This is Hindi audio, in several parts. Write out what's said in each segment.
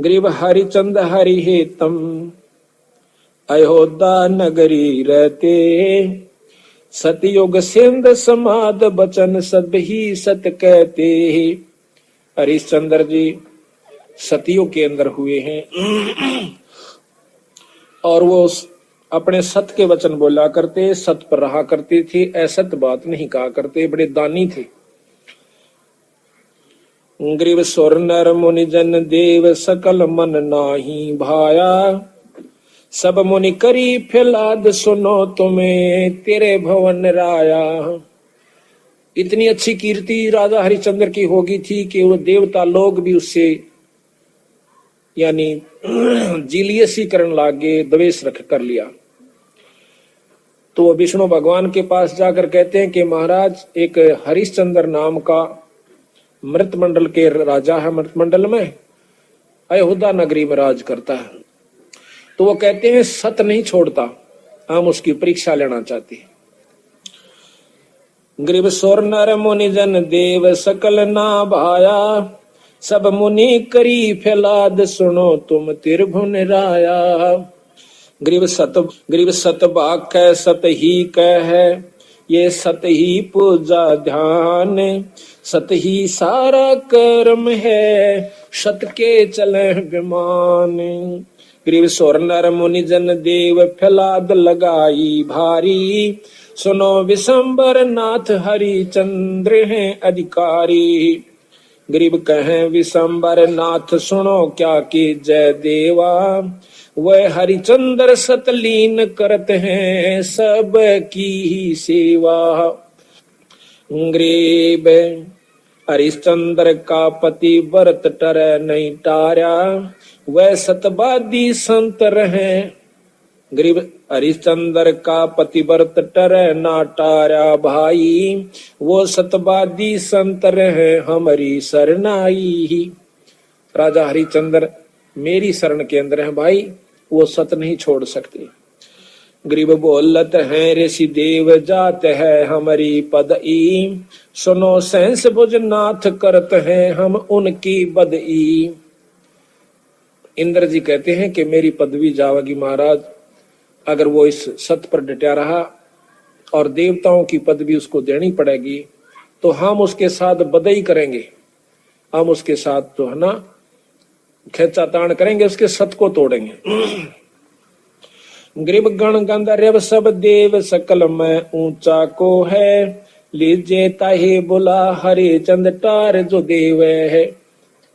ग्रीव हरिचंद हरि हेतम अयोध्या नगरी रहते, सतयुग सिंध समाद बचन सब ही सत कहते। हरिश्चंद्र जी सतयुग के अंदर हुए हैं और वो अपने सत के वचन बोला करते, सत पर रहा करते थे, असत बात नहीं कहा करते, बड़े दानी थे। ग्रीव स्वर नर मुनि जन देव सकल मन नाही भाया, सब मुनि करी फैलाद सुनो तुम्हें तेरे भवन राया। इतनी अच्छी कीर्ति राजा हरिश्चंद्र की होगी थी कि वो देवता लोग भी उससे यानी जीलियसीकरण लागे, द्वेष रख कर लिया। तो वो विष्णु भगवान के पास जाकर कहते हैं कि महाराज एक हरिश्चंद्र नाम का मृत मंडल के राजा है, मृत मंडल में अयोध्या नगरी में राज करता है। तो वो कहते हैं सत नहीं छोड़ता, हम उसकी परीक्षा लेना चाहते हैं। ग्रीव स्वर नर मुनि जन देव सकल ना भाया, सब मुनि करी फैलाद सुनो तुम त्रिभुवन राया। ग्रीव सत बाक सत ही कह, ये सत ही पूजा ध्यान, सत ही सारा कर्म है, सत के चले विमान। ग्रीव स्वर नर मुनि जन देव फैलाद लगाई भारी, सुनो विशंबर नाथ हरिचंद्र हैं अधिकारी। ग्रीव कहें विशंबर नाथ सुनो क्या की जय देवा, वह हरिचंद्र सतलीन करते हैं सब की ही सेवा। ग्रीव हरिश्चंद्र का पति व्रत टर नहीं टार्या, वह सतवादी संत रहे। ग्रीव हरिश्चंद्र का पतिव्रत टर ना टार्या भाई, वो सतवादी संत रहे हमारी शरणाई। राजा हरिश्चंद्र मेरी शरण के अंदर है भाई, वो सत नहीं छोड़ सकते। ग्रीव बोलत है ऋषि देव जात है हमारी पदई, सुनो सहस भुज नाथ करत हैं हम उनकी बदई। इंद्र जी कहते हैं कि मेरी पदवी जावेगी महाराज, अगर वो इस सत पर डटा रहा और देवताओं की पदवी उसको देनी पड़ेगी तो हम उसके साथ बदई करेंगे, हम उसके साथ तो है ना खेचातान करेंगे, उसके सत को तोड़ेंगे। ग्रीव गण गंधर्व सब देव सकल में ऊंचा को है, लीजे ताहे बोला हरे चंद टार जो देव है।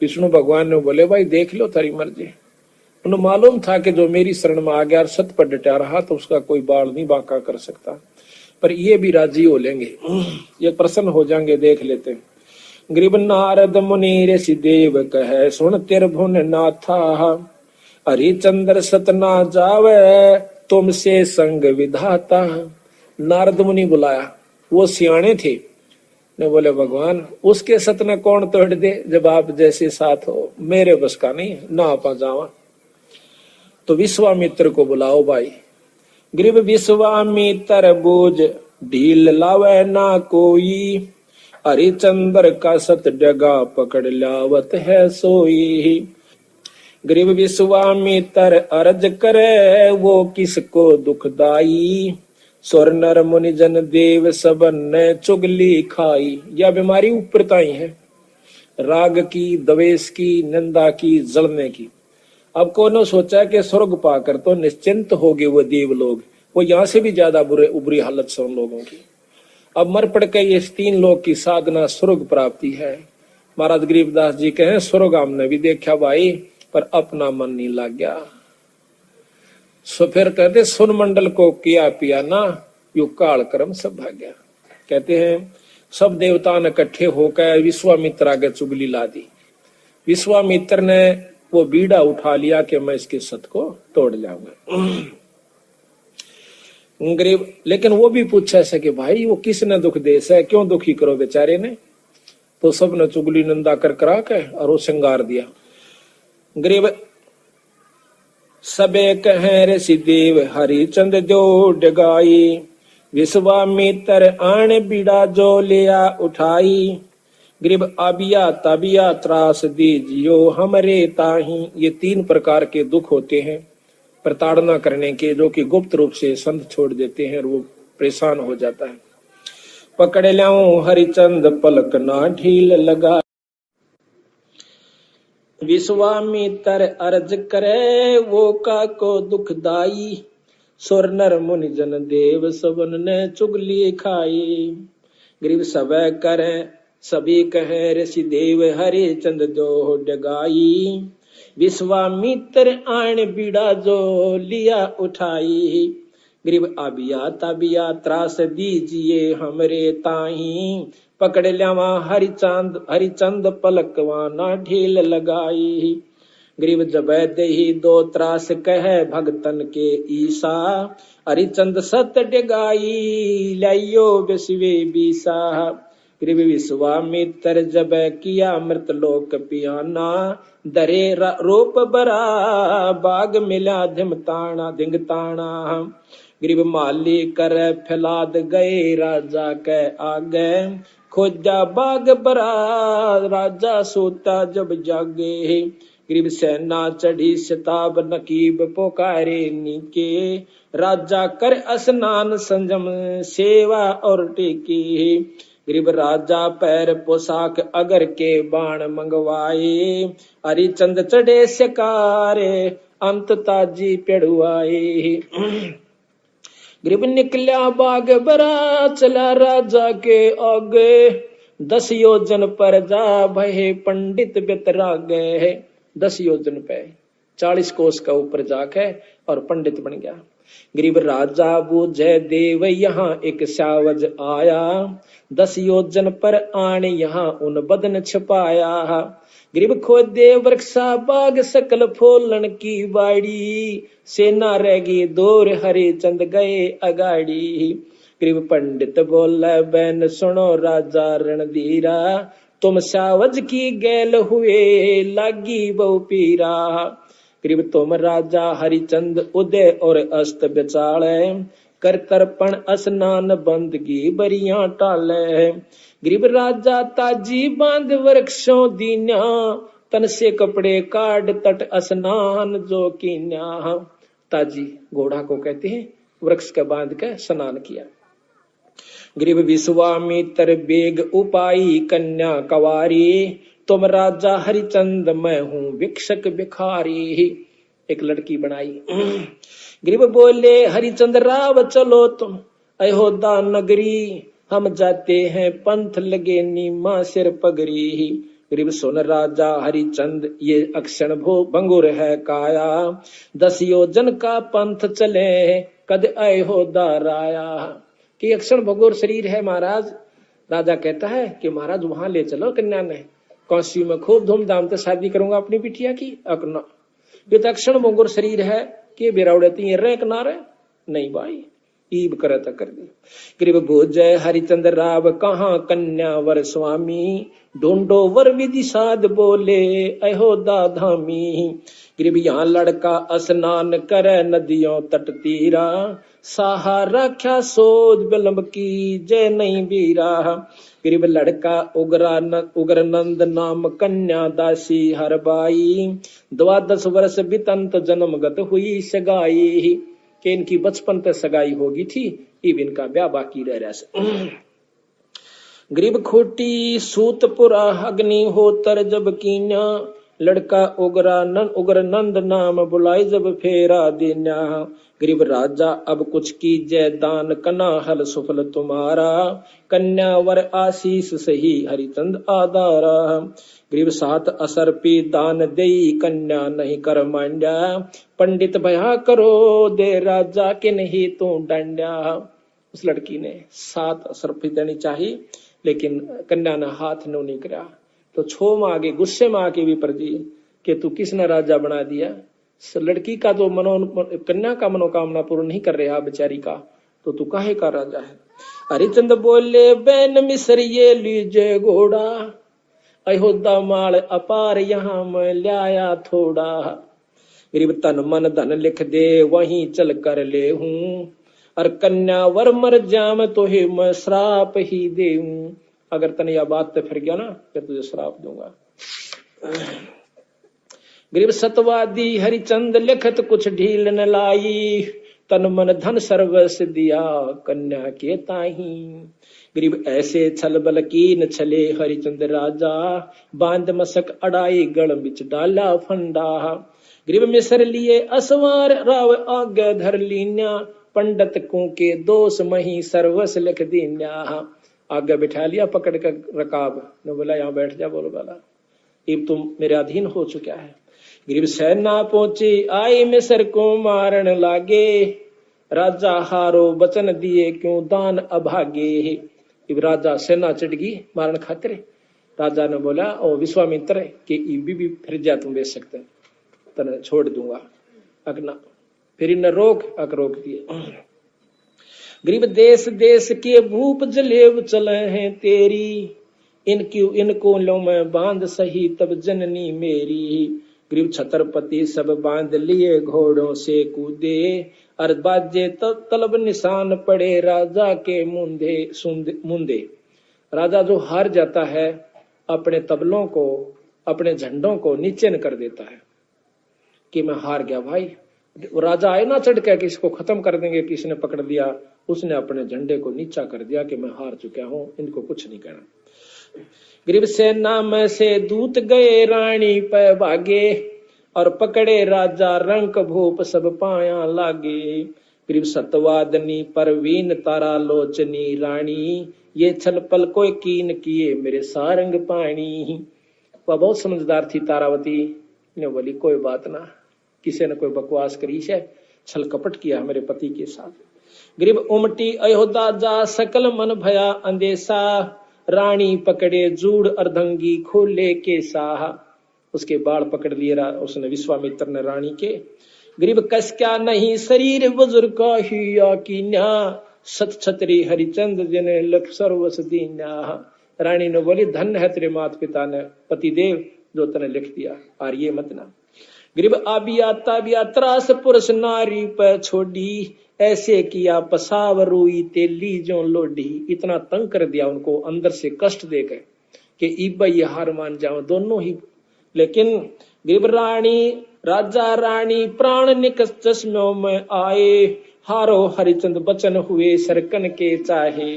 विष्णु भगवान ने बोले भाई देख लो तारी मर्जी। उन्हें मालूम था कि जो मेरी शरण में आ गया और सत पर डटा रहा तो उसका कोई बाल नहीं बांका कर सकता, पर ये भी राजी हो लेंगे, ये प्रसन्न हो जाएंगे, देख लेते हैं। ग्रीव नारद मुनि ऋषि देव कहे सुन त्रिभुवन नाथा, हरिचंद्र सत ना जावे तुमसे संग विधाता। नारद मुनि बुलाया, वो सियाणे थे, ने बोले भगवान उसके सत ने कौन तोड़ दे, जब आप जैसे साथ हो, मेरे बस का नहीं ना आपा जावा। तो विश्वामित्र को बुलाओ भाई। ग्रीव विश्वामित्र बोझ ढील लावे ना कोई, हरिचंद्र का सत डगा पकड़ लावत है सोई। ग्रीव विश्वामित्र अर्ज करे वो किसको दुखदाई, स्वर नर मुनि जन देव सबन ने चुगली खाई। यह बीमारी ऊपरताई है, राग की, द्वेष की, निंदा की, जलने की। अब कौन सोचा कि स्वर्ग पाकर तो निश्चिंत हो गए वो देव लोग, वो यहाँ से भी ज्यादा बुरी हालत से उन लोगों की। अब मर पड़ के ये तीन लोग की साधना स्वर्ग प्राप्ति है। महाराज गरीबदास जी कहे स्वर्ग हमने भी देखा भाई, पर अपना मन नहीं लग गया। सो फिर कहते सुन मंडल को किया पिया ना, यू काल कर्म सब भाग्या। कहते हैं सब देवता ने इकट्ठे होकर विश्वामित्र आगे चुगली ला दी। विश्वामित्र ने वो बीड़ा उठा लिया कि मैं इसके सत को तोड़ जाऊंगा। गरीब लेकिन वो भी पूछा ऐसा कि भाई वो किसने दुख दे है, क्यों दुखी करो बेचारे ने। तो सब ने चुगली निंदा कर करा के और वो श्रृंगार दिया। गरीब सबे कहे ऋषि देव हरिचंद जो डगाई, विश्वामित्र आण बीड़ा जो लिया उठाई। गरीब आबिया ताबिया त्रास दीजियो हमरे ताही। ये 3 प्रकार के दुख होते हैं प्रताड़ना करने के, जो कि गुप्त रूप से संत छोड़ देते हैं और वो परेशान हो जाता है। पकड़ ल्याऊं हरिचंद पलक ना ढील लगा, विश्वामित्र अर्ज करे वो का को दुखदाई। सुर नर मुनि जन देव सबन ने चुगली खाई। गरीब सब करे सभी कहे ऋषि देव हरि चंद जो डगाई। विश्वामित्र आन बीड़ा जो लिया उठाई। गरीब आबिया ताबिया त्रास दीजिए हमरे ताही। पकड़ ल्यावा हरिचंद पलकवा ना ढील लगाई। गरीब जब दही 2 त्रास कहे भगतन के ईसा। हरिचंद सत डगाई लाइयो विश्वे बीसा। गरीब विश्वामित्र जब किया मृत लोक पियाना। दरे रूप बरा बाग मिला धिंगताना। गरीब माली कर फैलाद गए राजा के आगे। खोजा बाग बरा राजा सोता जब जागे। गरीब सेना चढ़ी शताब नकीब पुकारे नीके। राजा कर स्नान संजम सेवा और टेके। गरीब राजा पैर पोशाक अगर के बाण मंगवाए। हरिचंद चढ़े शिकारे अंत ताजी पेड़ुआए। गरीब निकला बाग बरा चला राजा के आगे। 10 योजन पर जा भये पंडित बितरागे। 10 योजन पे 40 कोस का ऊपर जाके और पंडित बन गया। गरीब राजा बूझे देव यहाँ एक सावज आया। 10 योजन पर आने यहाँ उन बदन छपाया। गरीब खोदे वृक्षा बाग सकल फोलन की बाड़ी। सेना रहेगी दूर हरिचंद गए अगाड़ी। गरीब पंडित बोले बैन सुनो राजा रणधीरा। तुम सावज की गैल हुए लागी बहु पीरा। गरीब तुम राजा हरिचंद उदय और अस्त बिचाले। कर तर्पण स्नान बंदगी बरिया टाले। गरीब राजा ताजी बांध वृक्षों दीन्या। तन से कपड़े काट तट स्नान जो कीन्या। ताजी घोड़ा को कहते हैं, वृक्ष के बांध के स्नान किया। गरीब विश्वामित्र बेग उपाई कन्या कवारी। तुम राजा हरिचंद मैं हूँ भिक्षक भिखारी। एक लड़की बनाई। गरीब बोले हरिचंद राव चलो तुम अयोध्या नगरी। हम जाते हैं पंथ लगे नीमा सिर पगरी। गरीब सुन राजा हरिचंद ये अक्षण भंगुर है काया। 10 योजन का पंथ चले कद अयोध्या राया। कि अक्षण भंगुर शरीर है महाराज। राजा कहता है कि महाराज वहां ले चलो कन्या ने। काशी में खूब धूमधाम से शादी करूंगा अपनी बिटिया की। अपना ये तो अक्षण भंगुर शरीर है कि बिरावड़ती रह किनारे नहीं भाई। ईब कर कर दी। गरीब भोजय हरिचंद राव कहाँ कन्या वर स्वामी। ढूंढो वर विधि साध बोले अयोध्या धामी। गरीब यहाँ लड़का स्नान करे नदियों तट तीरा। साहा रख्या सोच विलंब की जय नहीं बीरा। गरीब लड़का उग्र नंद नाम कन्या दासी हरबाई। 12 वर्ष बितंत जन्मगत हुई सगाई। कि इनकी बचपन तक सगाई होगी थी, इब इनका ब्याह बाकी रह रहा। गरीब खोटी सूतपुरा अग्नि होतर जब कीन्या। लड़का उग्र नंद नाम बुलाई जब फेरा देन्या। गरीब राजा अब कुछ कीजय दान कना हल सुफल तुम्हारा। कन्या वर आशीष सही हरिचंद आधारा। गरीब 7 असर पी दान देई कन्या नहीं कर मांड्या। पंडित भया करो दे राजा के नहीं तू डांड्या। उस लड़की ने 7 असर पी देनी चाहिए, लेकिन कन्या ने हाथ नहीं करा। तो छो में आगे गुस्से में आके भी प्रजी कि तू किसने राजा बना दिया। लड़की का जो कन्या का मनोकामना पूर्ण नहीं कर रहा बेचारी का, तो तू काहे का राजा है। हरिचंद बोले बैन मिसरिये लीजे घोड़ा। अयोध्या माल अपार यहाँ मैं लाया थोड़ा। गरीब तन मन धन लिख दे वहीं चल कर ले हूँ। और कन्या वर मर जाम तो ही मैं श्राप ही दे। अगर तने यह बात पे फिर गया ना फिर तुझे श्राप दूंगा। गरीब सतवादी हरिचंद लिखत कुछ ढील न लाई, तन मन धन सर्वस दिया कन्या के ताही। गरीब ऐसे छल बल कीन छले हरिचंद राजा, बांध मसक अड़ाई गढ़ बिच डाला फंडा। गरीब मिसर लिए असवार राव आगे धर लीन्या, पंडित को के दोष मही सर्वस लिख दीन्या। आगे बिठा लिया पकड़ कर रकाब ने बोला यहाँ बैठ जा, बोलो वाला अब तुम मेरे अधीन हो चुका है। गरीब सेना पहुंची आई मिसर को मारन लागे, राजा हारो बचन दिए क्यों दान अभागे। इब राजा सेना चढ़गी मारन खातिर। राजा ने बोला ओ विश्वामित्र के इबी भी फिर जा तुम बेच सकते तने छोड़ दूंगा, अगना फिर न रोक अक रोक दिए। गरीब देश देश के भूप जलेब चले हैं तेरी, इनको लो मैं बांध सही तब जननी मेरी। गरीब छत्रपति सब बांध लिए घोड़ों से कूदे, और बाजे तलब निशान पड़े राजा के मुंदे। राजा जो हार जाता है अपने तबलों को अपने झंडों को नीचे न कर देता है कि मैं हार गया भाई। राजा आए ना चढ़ के किसी को खत्म कर देंगे, किसी ने पकड़ दिया, उसने अपने झंडे को नीचा कर दिया कि मैं हार चुका हूं, इनको कुछ नहीं कहना। गरीब सेना में से दूत गए रानी पे भागे, और पकड़े राजा रंक भूप सब पाया लागे। गरीब सतवादनी परवीन तारा लोचनी रानी, ये छल पल कोई कीन किए मेरे सारंग पानी। वह बहुत समझदार थी तारावती ने बोली कोई बात ना, किसी ने कोई बकवास करी है, छल कपट किया मेरे पति के साथ। गरीब उमटी अयोध्या जा सकल मन भया अंदेशा, रानी पकड़े जूड़ अर्धंगी खोले के साहा। उसके बाल पकड़ लिए उसने विश्वामित्र ने रानी के। गरीब कस क्या नहीं शरीर बुजुर्ग का हिया कीन्या, सत छतरी हरिचंद जिने लख सर्वस दीन्या। रानी ने बोली धन्य है तेरे माता पिता ने पतिदेव जो तने लिख दिया, आर्य मत ना। गरीब आबिया ताबिया त्रास पुरुष नारी पर छोड़ी, ऐसे किया पसाव रोई तेली जो लोडी। इतना तंग कर दिया उनको अंदर से कष्ट देकर कि इब्बा ये हार मान जाओ दोनों ही। लेकिन गरीब रानी राजा रानी प्राण निकस चश्मों में आए, हारो हरिचंद बचन हुए सरकन के चाहे।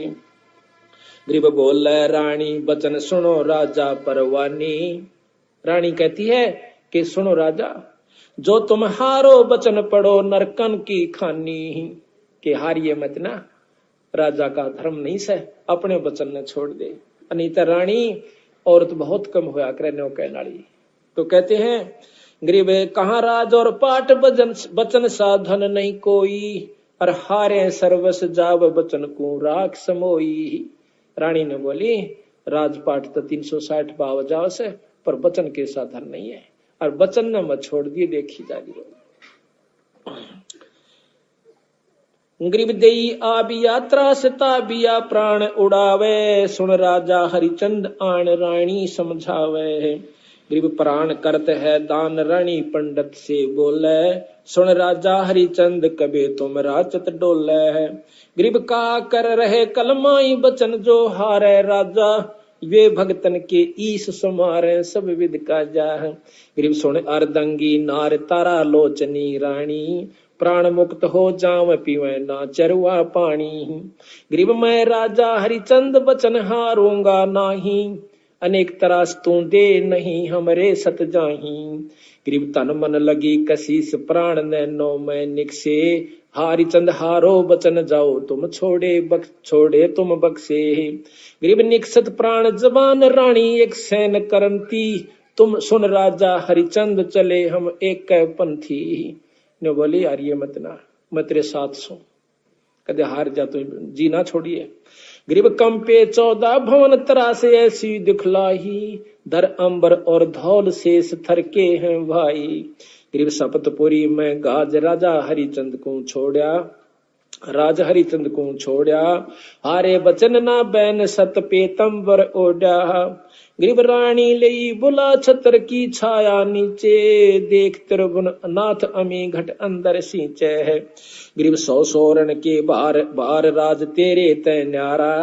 गरीब बोल रानी बचन सुनो राजा परवानी। रानी कहती है कि सुनो राजा, जो तुम हारो बचन पढ़ो नरकन की खानी। के हारिए मत ना, राजा का धर्म नहीं से अपने वचन ने छोड़ दे। अनीता रानी औरत बहुत कम होया करे नो कह नाली। तो कहते हैं गरीब कहाँ राज और पाठ बचन साधन नहीं कोई, और हारे सर्वस जाव बचन को राख समोई। रानी ने बोली राजपाठ तो 360 भाव जाव से, पर बचन के साधन नहीं है, और बचन ने मत छोड़ दिए देखी जागी। गरीब देई आबिया त्रास ताबिया प्राण उड़ावे, सुन राजा हरिचंद आन रानी समझावे। गरीब प्राण करत है दान रानी पंडित से बोले, सुन राजा हरिचंद कबे तुम राचत डोले। गरीब का कर रहे कलमाई बचन जो हारे राजा, वे भगतन के ईश समारे सब विद का जा। गरीब सुन अर्दंगी नार तारा लोचनी रानी, प्राण मुक्त हो जाव पीवे ना चरुआ पानी। गरीब मैं राजा हरिचंद बचन हारूंगा नाही, अनेक तरास तू दे नहीं हमरे सत जाही। गरीब तन मन लगी कशीस प्राण नैनो में निकसे, हरिचंद हारो बचन जाओ तुम छोड़े तुम बक्से। गरीब निकसत प्राण जबान रानी एक सैन करंती, तुम सुन राजा हरिचंद चले हम एक पंथी। ने बोली आर्य मत ना, मैं तेरे साथ सू, कदे हार जा तो जी ना छोड़िए। गरीब कंपे 14 भवन तरासे ऐसी दिखलाही, धर अंबर और धौल शेष थरके हैं भाई। गरीब सपतपुरी में गाज राजा हरिचंद को छोड़ा, राज हरिचंद को छोड़ा, हारे बचन ना बैन सत पेतंबर ओढ़ा। गरीब रानी लई बुला छतर की छाया नीचे, देख त्रिभुवन नाथ अमी घट अंदर सींचे है। गरीब 100 सोरण के बार बार राज तेरे तय न्यारा,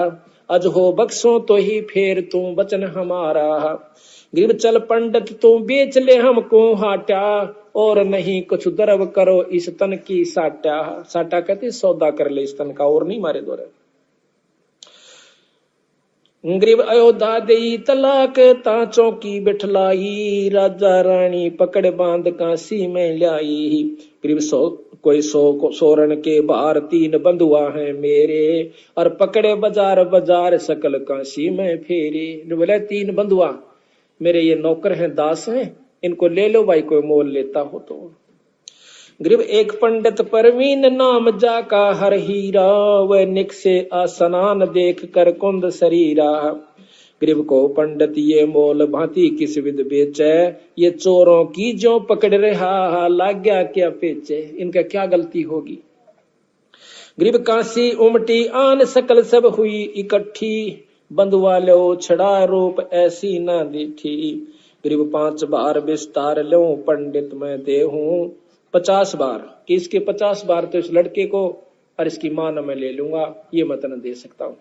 अज हो बख्सो तो ही फेर तू वचन हमारा। गरीब चल पंडित तू बेच ले हमको हाटा, और नहीं कुछ दरब करो इस तन की साटा। साटा कहते सौदा कर ले इस तन का, और नहीं मारे दो। गरीब अयोध्या देई तलाक ता चौकी बिठलाई, राजा रानी पकड़ बांध काशी में लाई। गरीब कोई सोरन के बाहर 3 बंधुआ हैं मेरे, और पकड़े बाजार बाजार सकल काशी में फेरे। बोले 3 बंधुआ मेरे ये नौकर हैं, दास हैं, इनको ले लो भाई, कोई मोल लेता हो तो। गरीब एक पंडित परवीन नाम जाका हर हीरा, वह निक से आसनान देख कर कुंद शरीरा। गरीब को पंडित ये मोल भांति किस विध बेचे, ये चोरों की जो पकड़ रहा लाग गया क्या पेचे। इनका क्या गलती होगी। गरीब काशी उमटी आन सकल सब हुई इकट्ठी, बंधुआ लो छड़ा रूप ऐसी ना देखी। गरीब 5 बार विस्तार लो पंडित मैं देहूं, 50 बार कि इसके 50 बार तो इस लड़के को और इसकी मां न मैं ले लूंगा, ये मत न दे सकता हूं।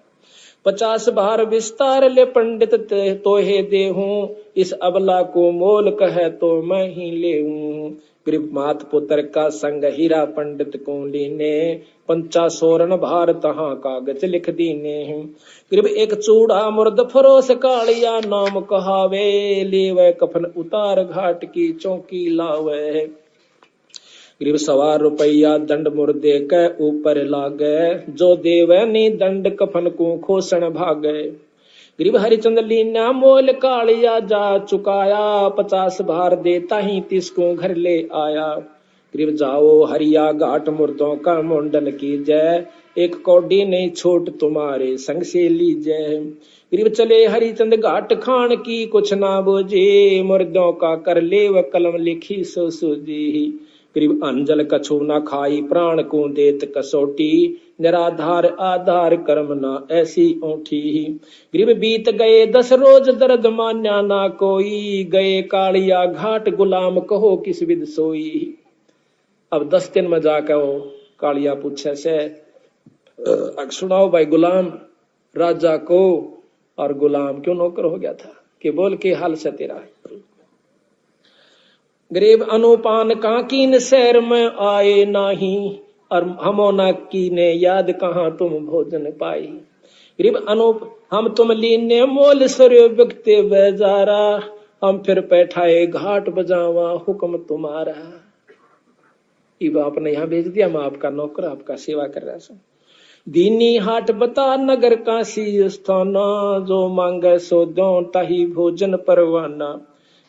50 बार विस्तार ले पंडित तो हे देहूं, इस अबला को मोल कहे तो मैं ही लेऊं। गरीब मात पुत्र का संग हीरा पंडित को लीने, 50 सोरन भार तहां कागज लिख दीने। गरीब एक चूड़ा मुर्द फरोस कालिया नाम कहावे, लेवे कफन उतार घाट की चौकी लावे। गरीब 1.25 रुपया दंड मुर्दे के ऊपर लागे, जो देवे नी दंड कफन को खोसन भागे। गरीब हरिचंद लीना मोल कालिया जा चुकाया, 50 भार देता ही 30 को घर ले आया। गरीब जाओ हरिया घाट मुर्दों का मुंडन कीजय, एक कौडी नहीं छोट तुम्हारे संग से लीजय। गरीब चले हरिचंद घाट खान की कुछ ना बोझे, मुर्दों का कर ले व कलम लिखी सो सूझी। गरीब अंजल कछु न खाई प्राण को देत कसौटी, निराधार आधार कर्म न ऐसी ओठी। गरीब बीत गए 10 रोज दर्द मान्या ना कोई, गए कालिया घाट गुलाम कहो किस विद सोई। अब 10 दिन में जाकर वो कालिया पूछे से सुनाओ भाई गुलाम, राजा को और गुलाम क्यों नौकर हो गया था, कि बोल के हाल से तेरा। गरीब अनुपान काकीन शहर में आए नाही, और हमोना की ने याद कहाँ तुम भोजन पाई। गरीब अनूप हम तुम लीने मोल सर्यो बिकते बेजारा, हम फिर बैठाए घाट बजावा हुक्म तुम्हारा। इब आपने यहाँ भेज दिया, मैं आपका नौकर आपका सेवा कर रहा हूँ। दीनी हाट बता नगर काशी स्थाना, जो मांगे सो दो ताही भोजन परवाना।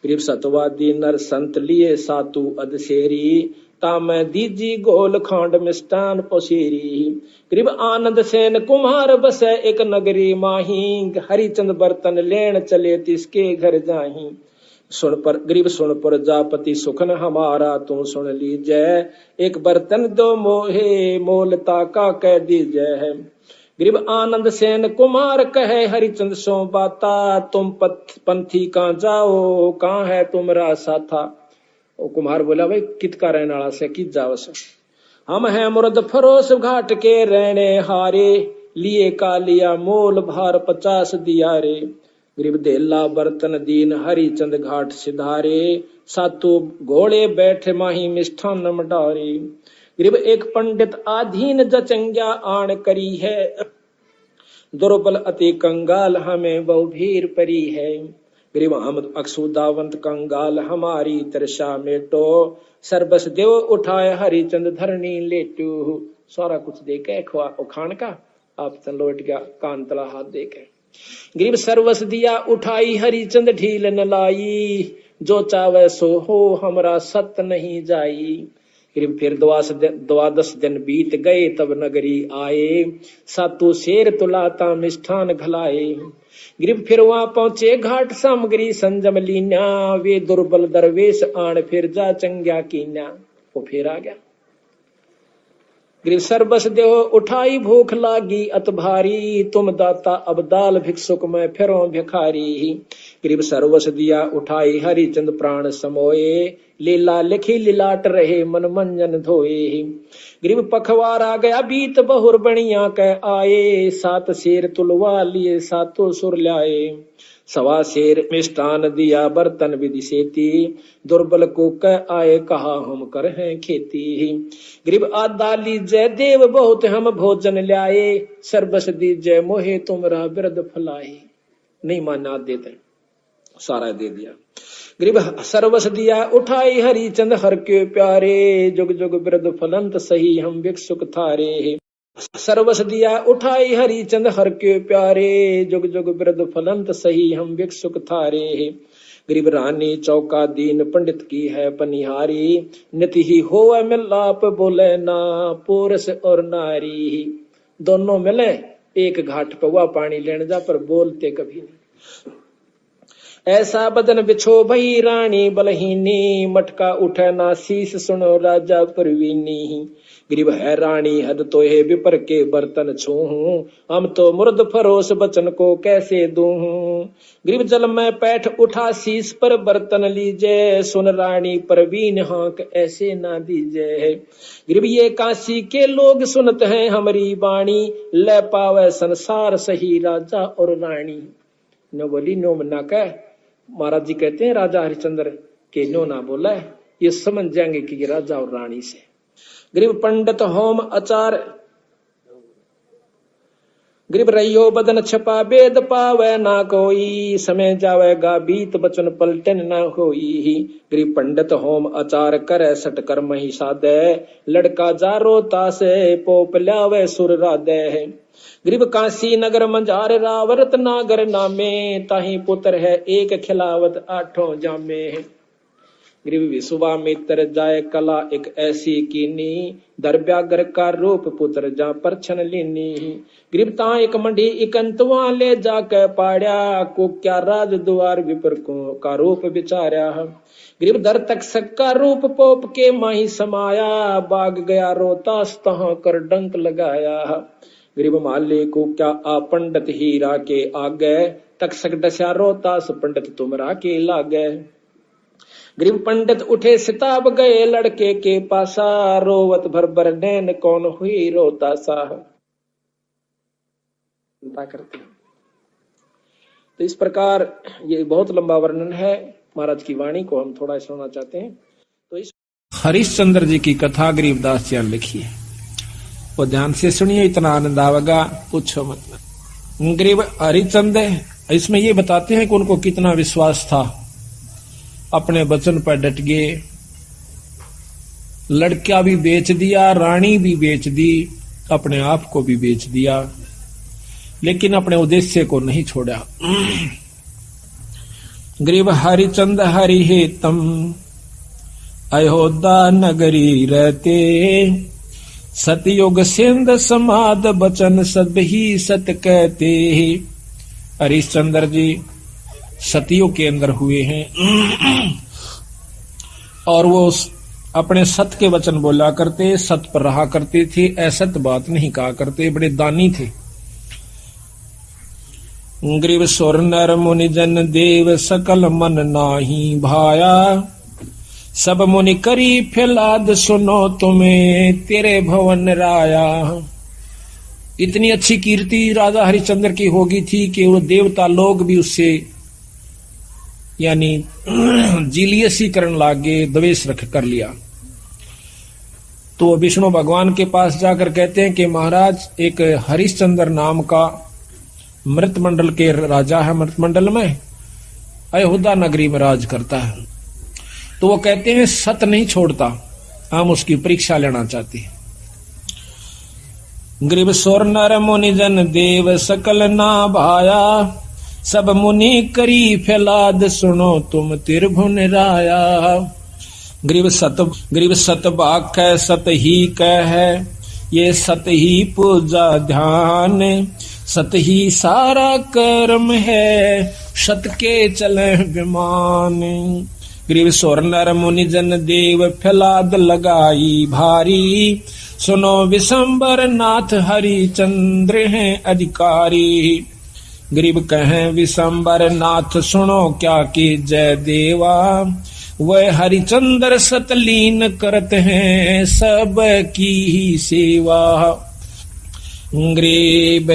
गरीब सतवादी नर संत लिए सातु अदशेरी, तामै दीजी गोल खांड मिष्टान पोसेरी। गरीब आनंद सेन कुम्हार बसे एक नगरी माही, हरिचंद बर्तन लेन चले तिसके घर जाही। सुन पर गरीब सुन पर जापति सुखन हमारा तू सुन लीजय, एक बर्तन दो मोहे मोलता का कह दीजय। गरीब आनंद सेन कुमार कहे हरिचंद सो बाता, तुम पंथी कहाँ जाओ कहाँ है तुमरा साथा। ओ कुमार बोला भाई कित का रहने वाला से कित जाओ से, हम है मुर्द फरोस घाट के रहने हारे, लिए का लिया मोल भार 50 दिया रे। गरीब देला बर्तन दीन हरिचंद घाट सिधारे, सातु घोड़े बैठे माही मिष्ठान मडारे। गरीब एक पंडित आधीन जचंग्या आण करी है, दुर्बल अति कंगाल हमें बहु भीर परी है। गरीब हम अक्षुदावंत कंगाल हमारी तरसा मेटो, सर्बस देव उठाए हरिचंद धरनी लेटू। सारा कुछ देके खुआ खान का आप लौट गया, कान तला हाथ देके। गरीब सर्वस दिया उठाई हरिचंद ढील न लाई, जो चावे सो हो हमरा सत नहीं जाई। गरीब फिर 12 दिन बीत गए तब नगरी आए, सातु शेर तुलाता मिष्ठान घलाए। गरीब फिर वहां पहुंचे घाट सामग्री संजम लीना, वे दुर्बल दरवेश आण फिर जा चंग्या कीना। वो फिर आ गया। गरीब सर्बस देव उठाई भूख लागी अत भारी, तुम दाता अब दाल भिक्षुक में फिरो भिखारी। गरीब सर्वस दिया उठाई हरिचंद प्राण समोए, लीला लिखी लिलाट रहे मन मंजन धोए। ग्रीब पखवार आ गया बीत बहुर बणिया कह आए, सात शेर तुलवा लिए सातों सुर लाए। सवा शेर मिष्टान दिया बर्तन विधि सेती, दुर्बल को कह आए कहा हम कर हैं खेती। ग्रीब आदा लीजय देव बहुत हम भोजन ल्याए, सर्वस दीजय मोहे तुमरा बिरद फलाए। नहीं माना देते, सारा दे दिया। ग्रीब सर्वस दिया उठाई हरि चंद हर के प्यारे, जुग जुग बिरद फलंत सही हम भिक्षुक थारे। सर्वस दिया उठाई हरि चंद हर के प्यारे, जुग जुग बिरद फलंत सही हम भिक्षुक थारे। ग्रीब रानी चौका दीन पंडित की है पनिहारी, नित ही होवे मिलाप बोले ना पुरुष और नारी। दोनों मिले एक घाट पर हुआ पानी लेने जा, पर बोलते कभी नहीं। ऐसा बदन बिछो भई रानी बलहीनी, मटका उठे ना शीश सुनो राजा परवीनी। ग्रीब है रानी हद तो है विपर के बर्तन छूहूं, हम तो मुर्द फरोस बचन को कैसे दूहूं। ग्रीब जल में पैठ उठा शीश पर बर्तन लीजे, सुन रानी परवीन हाँक ऐसे ना दीजे। ग्रीब ये काशी के लोग सुनत हैं हमारी बाणी, ले पावे संसार सही राजा और रानी। नो बोली नो मना कह, महाराज जी कहते हैं राजा हरिश्चंद्र के नो ना बोला, ये समझ जाएंगे कि ये राजा और रानी से। ग्रीब पंडित होम आचार, ग्रीब रहियो बदन छपा वेद पावे ना कोई, समय जावेगा बीत बचन पलटन ना होई। ग्रीब पंडित होम आचार करे सट कर मही सादे, लड़का जारो तासे पोप ल्यावे सुर राधे। ग्रीब काशी नगर मंजार रावरत नागर नामे, ताही पुत्र है एक खिलावत आठों जामे। ग्रीब विश्वामित्र जाय कला एक ऐसी कीनी, दरब्यागर का रूप पुत्र जा परछन लीनी। ग्रीब ता एक मंडी इकंतवा ले जाके पाड़या, को क्या राज द्वार विपर को का रूप विचार्या। ग्रीब दर तक सक्का रूप पोप के माही समाया, बाग गया रोतास तहाँ कर डंक लगाया। ग्रीब माली को क्या आ पंडित हीरा के आगे, तक सक डसा रोतास पंडित तुमरा के लागे। ग्रीब पंडित उठे सिताब गए लड़के के पासा, रोवत भर भर नैन कौन हुई रोतासा। करते तो इस प्रकार ये बहुत लंबा वर्णन है, महाराज की वाणी को हम थोड़ा सुनना चाहते हैं। तो इस हरिश्चंद्र जी की कथा गरीबदास जी ने लिखी है, वो ध्यान से सुनिए, इतना आनंद आवेगा पूछो मतलब। गरीब हरिश्चंद्र इसमें ये बताते हैं कि उनको कितना विश्वास था, अपने वचन पर डट गए। लड़का भी बेच दिया, रानी भी बेच दी, अपने आप को भी बेच दिया, लेकिन अपने उद्देश्य को नहीं छोड़ा। ग्रीब हरिचंद हरि हेतम अयोध्या नगरी रहते, सतयुग सिंध समाद बचन सब ही सत कहते। हरिश्चंद्र जी सतयुग के अंदर हुए हैं और वो अपने सत के वचन बोला करते, सत पर रहा करते थे, असत बात नहीं कहा करते, बड़े दानी थे। ग्रीव सुर नर मुनि जन देव सकल मन नाही भाया, सब मुनि करी फैलाद सुनो तुम्हें तेरे भवन राया। इतनी अच्छी कीर्ति राजा हरिश्चंद्र की होगी थी कि वो देवता लोग भी उससे यानी जीलियसी करने लागे, द्वेष रख कर लिया। तो विष्णु भगवान के पास जाकर कहते हैं कि महाराज एक हरिश्चंद्र नाम का मृत मंडल के राजा है, मृत मंडल में अयोध्या नगरी में राज करता है। तो वो कहते हैं सत नहीं छोड़ता, हम उसकी परीक्षा लेना चाहते हैं। ग्रीव सुर नर मुनि जन देव सकल ना भाया, सब मुनि करी फैलाद सुनो तुम त्रिभुवन राया। ग्रीव सत बाक है सत ही कह है, ये सत ही पूजा ध्यान, सत ही सारा कर्म है, सत के चले विमान। ग्रीव सुर नर मुनि जन देव फैलाद लगाई भारी, सुनो विशंबर नाथ हरिचंद्र हैं अधिकारी। ग्रीब कहें विशंबर नाथ सुनो क्या की जय देवा, वह हरिचंद्र सतलीन करत हैं सब की ही सेवा। गरीब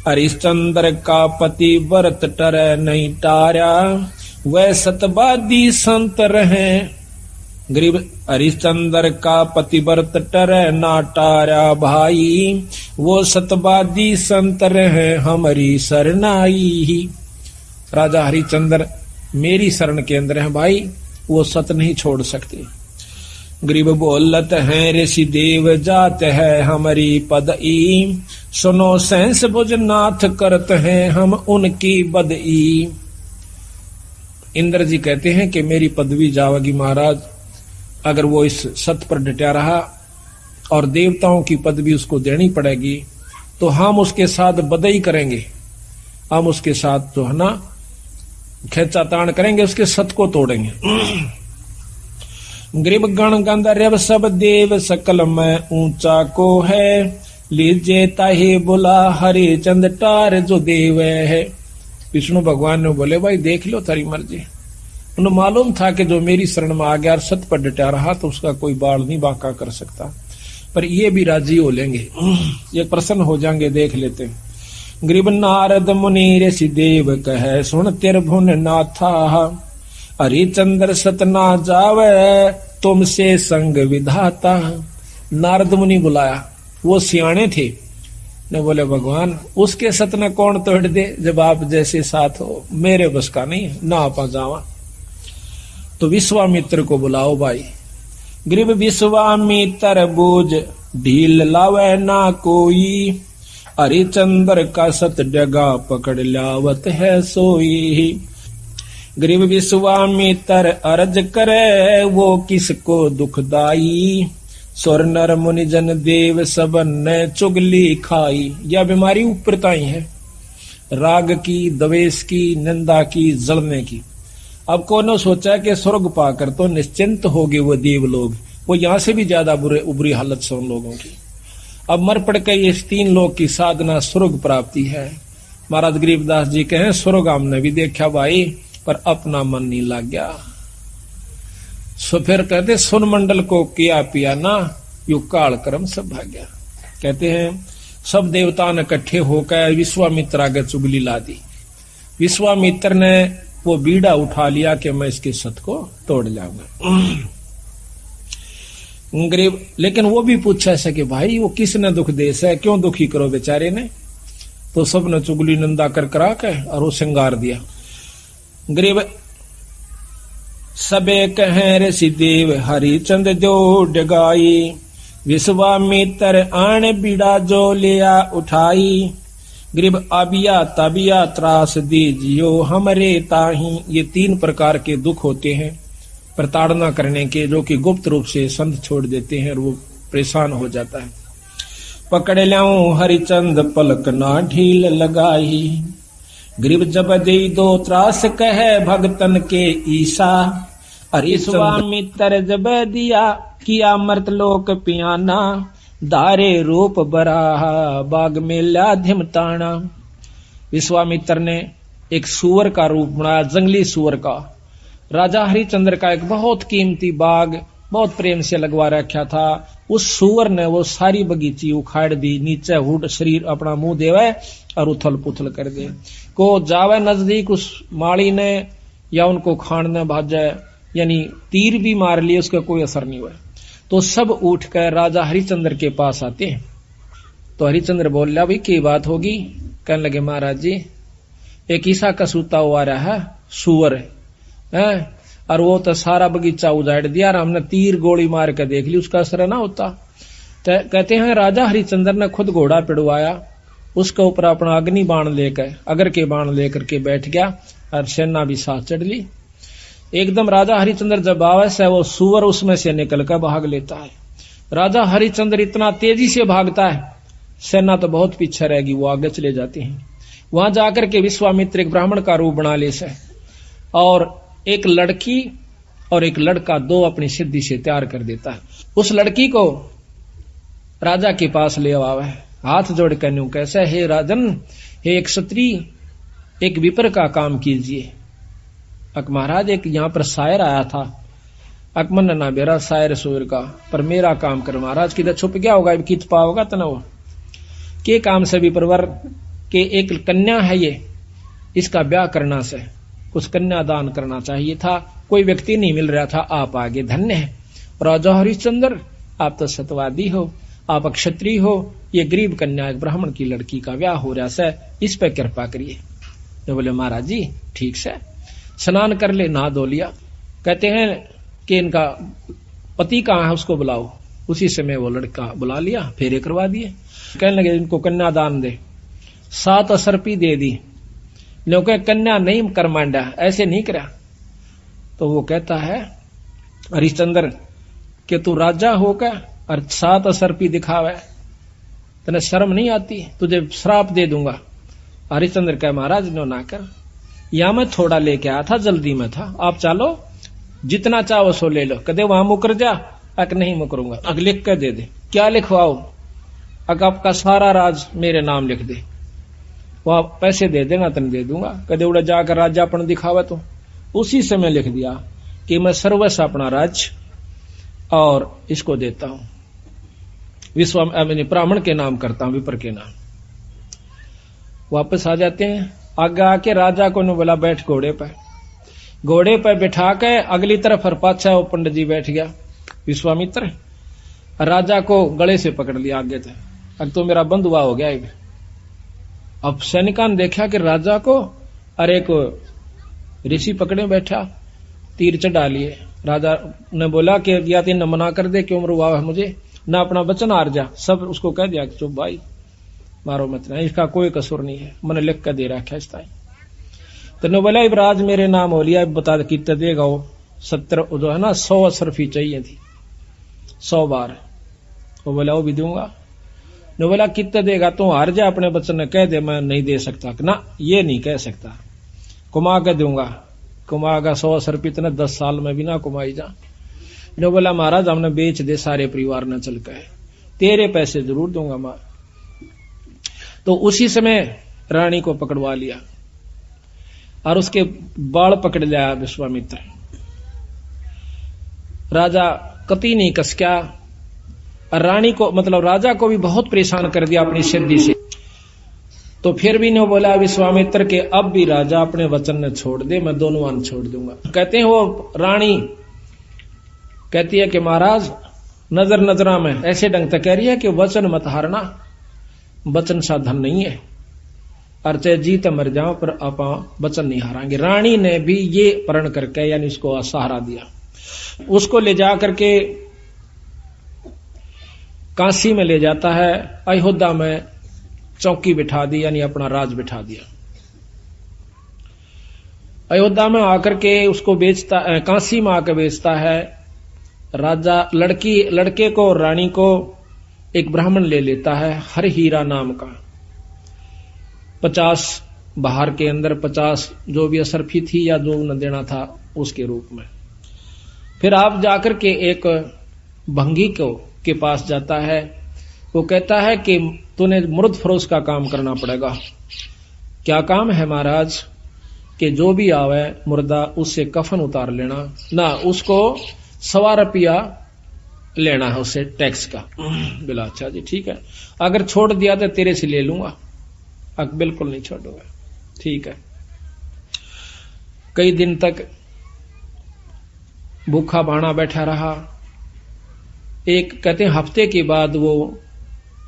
हरिश्चंद्र का पति व्रत टर नहीं टारा, वह सतवादी संत रहे। गरीब हरिश्चंद्र का पतिव्रत टर ना टारा भाई, वो सतवादी संत रहे हमारी शरणाई। राजा हरिश्चंद्र मेरी शरण के अंदर है भाई, वो सत नहीं छोड़ सकते। गरीब बोलत है ऋषि देव जात है हमारी पदई, सुनो सहस भुज नाथ करत हैं हम उनकी बदई। इंद्र जी कहते हैं कि मेरी पदवी जावेगी महाराज, अगर वो इस सत पर डटा रहा और देवताओं की पदवी उसको देनी पड़ेगी तो हम उसके साथ बदई करेंगे, हम उसके साथ जो है ना खेचातान करेंगे, उसके सत को तोड़ेंगे। गरीब गण गंधर्व सब देव सकल में ऊंचा को है, लीजे ताहे बोला हरे चंद टार जो देव है। विष्णु भगवान ने बोले भाई देख लो तारी मर्जी। उन्हें मालूम था कि जो मेरी शरण में आ गया और सत पर डटा रहा तो उसका कोई बाल नहीं बांका कर सकता, पर ये भी राजी हो लेंगे, ये प्रसन्न हो जाएंगे। देख लेते हैं। गरीब नारद मुनि ऋषि देव कहे सुन तिरभुन नाथा, हरिचंद्र सत ना जावे तुमसे संग विधाता। नारद मुनि बुलाया, वो सियाणे थे, ने बोले भगवान उसके सत न कौन तोड़ दे, जब आप जैसे साथ हो मेरे बस का नहीं ना आपा जावा। तो विश्वामित्र को बुलाओ भाई। गरीब विश्वामित्र बोझ ढील लावे ना कोई, हरिचंद्र का सत डगा पकड़ लावत है सोई। गरीब विश्वामित्र अर्ज करे वो किसको दुखदाई, स्वर नर मुनि जन देव सबन ने चुगली खाई। यह बीमारी ऊपरताई है, राग की, द्वेष की, निंदा की, जलने की। अब कौन सोचा कि स्वर्ग पाकर तो निश्चिंत हो गए वो देव लोग, वो यहां से भी ज्यादा बुरी हालत से उन लोगों की। अब मर पड़ के इस 3 लोग की साधना स्वर्ग प्राप्ति है। महाराज गरीबदास जी कहें स्वर्ग हमने भी देखा भाई, पर अपना मन नहीं लग गया। सो फिर कहते सुन मंडल को किया पिया ना, यु काल कर्म सब भाग्या। कहते हैं सब देवता ने इकट्ठे होकर विश्वामित्र आगे चुगली ला दी। विश्वामित्र ने वो बीड़ा उठा लिया कि मैं इसके सत को तोड़ जाऊंगा। गरीब लेकिन वो भी पूछा ऐसा कि भाई वो किसने दुख देश है, क्यों दुखी करो बेचारे ने। तो सबने चुगली निंदा कर करा के और वो श्रृंगार दिया। गरीब सबे कहें ऋषि देव हरिचंद जो डगाई, विश्वामित्र आण बीड़ा जो लिया उठाई। गरीब आबिया ताबिया त्रास दीजियो हमरे ताही। ये 3 प्रकार के दुख होते हैं प्रताड़ना करने के, जो कि गुप्त रूप से संत छोड़ देते हैं और वो परेशान हो जाता है। पकड़ लाऊं हरिचंद पलक ना ढील लगाई, गरीब जब दे दो त्रास कहे भगतन के ईसा। विश्वामित्र जब दिया किया मर्तलोक पियाना, दारे रूप बराहा बाग में लाधिम ताना। विश्वामित्र ने एक सुअर का रूप बनाया, जंगली सुअर का। राजा हरिचंद्र का एक बहुत कीमती बाग बहुत प्रेम से लगवा रखा था। उस सुअर ने वो सारी बगीची उखाड़ दी, नीचे हुड शरीर अपना मुंह देवे और उथल पुथल कर दे। को जावे नजदीक उस माली ने या उनको खाने भाजे, यानी तीर भी मार लिए, उसका कोई असर नहीं हुआ। तो सब उठकर राजा हरिचंद्र के पास आते हैं। तो हरिचंद्र बोल रहा भाई क्या बात होगी। कहने लगे महाराज जी एक ईसा का सूता हुआ रहा है सुअर है, और वो तो सारा बगीचा उजाड़ दिया और हमने तीर गोली मार के देख ली, उसका असर ना होता। तो कहते हैं राजा हरिचंद्र ने खुद घोड़ा पिड़वाया, उसके ऊपर अपना अग्नि बाण लेकर अगर के बाण लेकर के बैठ गया और सेना भी साथ चढ़ ली। एकदम राजा हरिचंद्र जब आवे से वो सुअर उसमें से निकल कर भाग लेता है। राजा हरिचंद्र इतना तेजी से भागता है, सेना तो बहुत पीछे रहेगी, वो आगे चले जाते हैं। वहां जाकर के विश्वामित्र एक ब्राह्मण का रूप बना ले से, और एक लड़की और एक लड़का 2 अपनी सिद्धि से तैयार कर देता है। उस लड़की को राजा के पास ले आवे, हाथ जोड़ कर न्यू कैसे, हे राजन, हे एक क्षत्रिय, एक विपर का काम कीजिए। अक महाराज एक यहाँ पर शायर आया था, अकमन ना बेरा शायर सूर का, पर मेरा काम कर महाराज, किधर छुप गया होगा, कित पाओगा तना वो के काम से भी परवर के एक कन्या है ये, इसका ब्याह करना से कुछ कन्या दान करना चाहिए था, कोई व्यक्ति नहीं मिल रहा था, आप आगे धन्य है। राजा हरिश्चंद्र आप तो सतवादी हो, आप क्षत्रिय हो, ये गरीब कन्या एक ब्राह्मण की लड़की का ब्याह हो रहा है, इस पे कृपा करिए। तो बोले महाराज जी ठीक से, स्नान कर ले, नहा धो लिया। कहते हैं कि इनका पति कहाँ है, उसको बुलाओ। उसी समय वो लड़का बुला लिया, फेरे करवा दिए। कहने लगे इनको कन्यादान दे, 7 असरपी दे दी, क्योंकि कन्या नहीं कर मांडा, ऐसे नहीं करा। तो वो कहता है हरिश्चंद्र कि तू राजा होकर और 7 असरपी दिखावे, तने शर्म नहीं आती, तुझे श्राप दे दूंगा। हरिश्चंद्र कहे महाराज नो ना कर, या मैं थोड़ा लेके आया था, जल्दी में था, आप चलो जितना चाहो सो ले लो। कदे वहां मुकर जा, अक नहीं मुकरूंगा, अग लिख कर दे दे। क्या लिखवाओ? अग आपका सारा राज मेरे नाम लिख दे, वह पैसे दे देना तन दे दूंगा। कदे उड़ा जाकर राजापन दिखावा, तो उसी समय लिख दिया कि मैं सर्वस्व अपना राज्य और इसको देता हूं, ब्राह्मण के नाम करता हूं, विपर के नाम। वापस आ जाते हैं, आगे आके राजा को ने बोला बैठ घोड़े पर, घोड़े पर बैठा के अगली तरफ और पाछा वो पंडित जी बैठ गया विश्वामित्र, राजा को गले से पकड़ लिया आगे थे, अब तो मेरा बंधुआ हो गया। अब सैनिका ने देखा कि राजा को अरे को ऋषि पकड़े बैठा, तीर चढ़ा लिए। राजा ने बोला कि या तीन मना कर दे, क्यों मरुआ है मुझे, ना अपना वचन हार जा। सब उसको कह दिया कि चुप भाई, मारो मत ना, इसका कोई कसूर नहीं है, मैंने लिख कर दे रखा है। तो ने बोला इब्राज मेरे नाम हो लिया, बता कितना देगा वो? 70 जो है ना 100 असरफी चाहिए थी, 100 बार। वो बोला वो भी दूंगा। ने बोला कितना देगा? तू हार जा, अपने बच्चन ने कह दे मैं नहीं दे सकता। ना ये नहीं कह सकता, कुमा के दूंगा, कुमागा 100 असरफी इतने 10 साल में भी ना कुमाई जा। ने बोला महाराज हमने बेच दे सारे परिवार ने चल के, तेरे पैसे जरूर दूंगा मां। तो उसी समय रानी को पकड़वा लिया और उसके बाल पकड़ लिया विश्वामित्र। राजा कति नहीं कसक्या, और रानी को मतलब राजा को भी बहुत परेशान कर दिया अपनी सिद्धि से। तो फिर भी ने बोला विश्वामित्र के अब भी राजा अपने वचन ने छोड़ दे, मैं दोनों अन्न छोड़ दूंगा। कहते हैं वो रानी कहती है कि महाराज नजर नजरा में ऐसे ढंग तक कह रही है कि वचन मत हारना, वचन साधन नहीं है, और चाहे जीत मर जाओ पर आप वचन नहीं हारांगे। रानी ने भी ये प्रण करके यानी इसको सहारा दिया। उसको ले जा करके काशी में ले जाता है, अयोध्या में चौकी बिठा दी, यानी अपना राज बिठा दिया। अयोध्या में आकर के उसको बेचता, काशी में आकर बेचता है। राजा लड़के को और रानी को एक ब्राह्मण ले लेता है, हर हीरा नाम का। 50 बाहर के अंदर 50 जो भी असरफी थी या जो न देना था उसके रूप में। फिर आप जाकर के एक भंगी को के पास जाता है, वो कहता है कि तूने मुर्द फरोश का काम करना पड़ेगा। क्या काम है महाराज? कि जो भी आवे मुर्दा उससे कफन उतार लेना, ना उसको 1.25 रुपया लेना है उससे टैक्स का। बोला अच्छा जी ठीक है, अगर छोड़ दिया तो तेरे से ले लूंगा। बिल्कुल नहीं छोड़ूंगा, ठीक है। कई दिन तक भूखा बाणा बैठा रहा। एक कहते हैं हफ्ते के बाद वो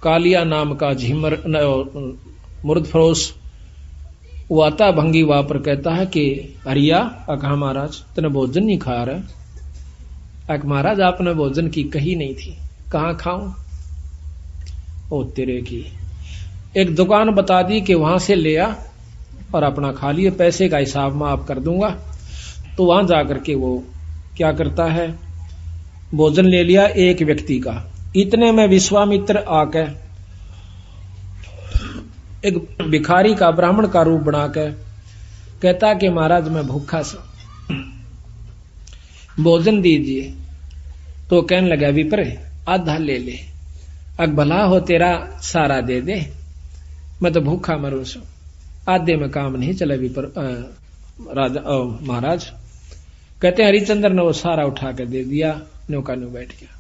कालिया नाम का झिमर मुर्द फरोश वो आता भंगी वहां पर, कहता है कि हरिया कहा महाराज तने भोजन नहीं खा रहा? महाराज आपने भोजन की कही नहीं थी, कहाँ खाऊं? ओ तेरे की, एक दुकान बता दी कि वहां से ले आ और अपना खा लिए, पैसे का हिसाब मैं आप कर दूंगा। तो वहां जाकर के वो क्या करता है, भोजन ले लिया एक व्यक्ति का। इतने में विश्वामित्र आकर एक भिखारी का ब्राह्मण का रूप बनाकर कहता कि महाराज मैं भूखा सा, भोजन दीजिए। तो कहने लगा विप्र आधा ले ले, अग भला हो तेरा सारा दे दे, मैं तो भूखा मरू सो, आधे में काम नहीं चला। विप्र राजा महाराज कहते हैं हरिचंद्र ने वो सारा उठा के दे दिया, नौका न्यू बैठ गया।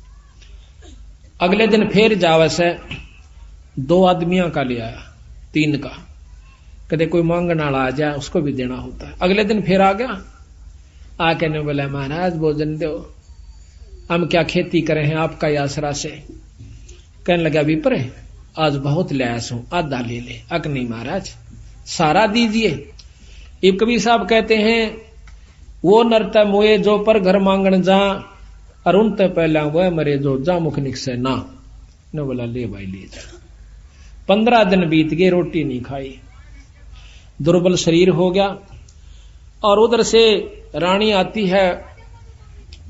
अगले दिन फिर जावे से 2 आदमियों का ले आया, 3 का। कहते कोई मांगने वाला आ जाए उसको भी देना होता है। अगले दिन फिर आ गया, आके ने बोला महाराज भोजन दो, हम क्या खेती करें हैं आपका ही आसरा से। कहने लगा विप्र आज बहुत लयास हूं, आधा ले ले। अक नहीं महाराज सारा दीजिए। इब कबीर साहब कहते हैं वो नरता मोए जो पर घर मांगन जा, अरुण ते पहला वह मरे जो जा मुख निकसे ना। ने बोला ले भाई ले जा। 15 दिन बीत गए, रोटी नहीं खाई, दुर्बल शरीर हो गया। और उधर से रानी आती है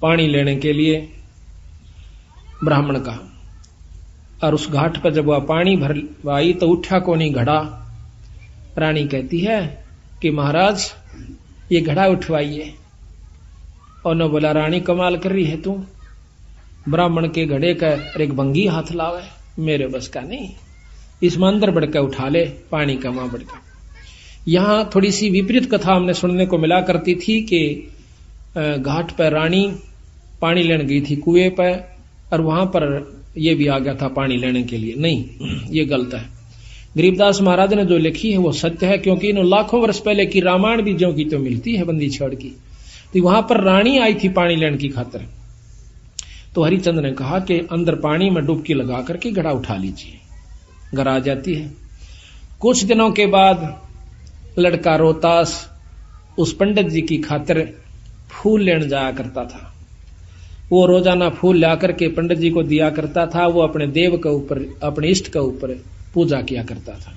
पानी लेने के लिए ब्राह्मण का, और उस घाट पर जब वह पानी भरवाई तो उठा को नहीं घड़ा। रानी कहती है कि महाराज ये घड़ा उठवाइए। और न बोला रानी कमाल कर रही है तू, ब्राह्मण के घड़े का एक भंगी हाथ लावे, मेरे बस का नहीं, इसमें अंदर बढ़कर उठा ले पानी का मां बढ़कर। यहां थोड़ी सी विपरीत कथा हमने सुनने को मिला करती थी कि घाट पर रानी पानी लेने गई थी कुएं पर, और वहां पर यह भी आ गया था पानी लेने के लिए। नहीं, ये गलत है। गरीबदास महाराज ने जो लिखी है वो सत्य है, क्योंकि इन लाखों वर्ष पहले की रामायण भी ज्यों की तो मिलती है बंदी छड़ की। तो वहां पर रानी आई थी पानी लेने की खातिर। तो हरिचंद्र ने कहा कि अंदर पानी में डुबकी लगा करके घड़ा उठा लीजिए। घर आ जाती है। कुछ दिनों के बाद लड़का रोहतास उस पंडित जी की खातिर फूल लेने जाया करता था। वो रोजाना फूल ला करके पंडित जी को दिया करता था। वो अपने देव के ऊपर, अपने इष्ट के ऊपर पूजा किया करता था।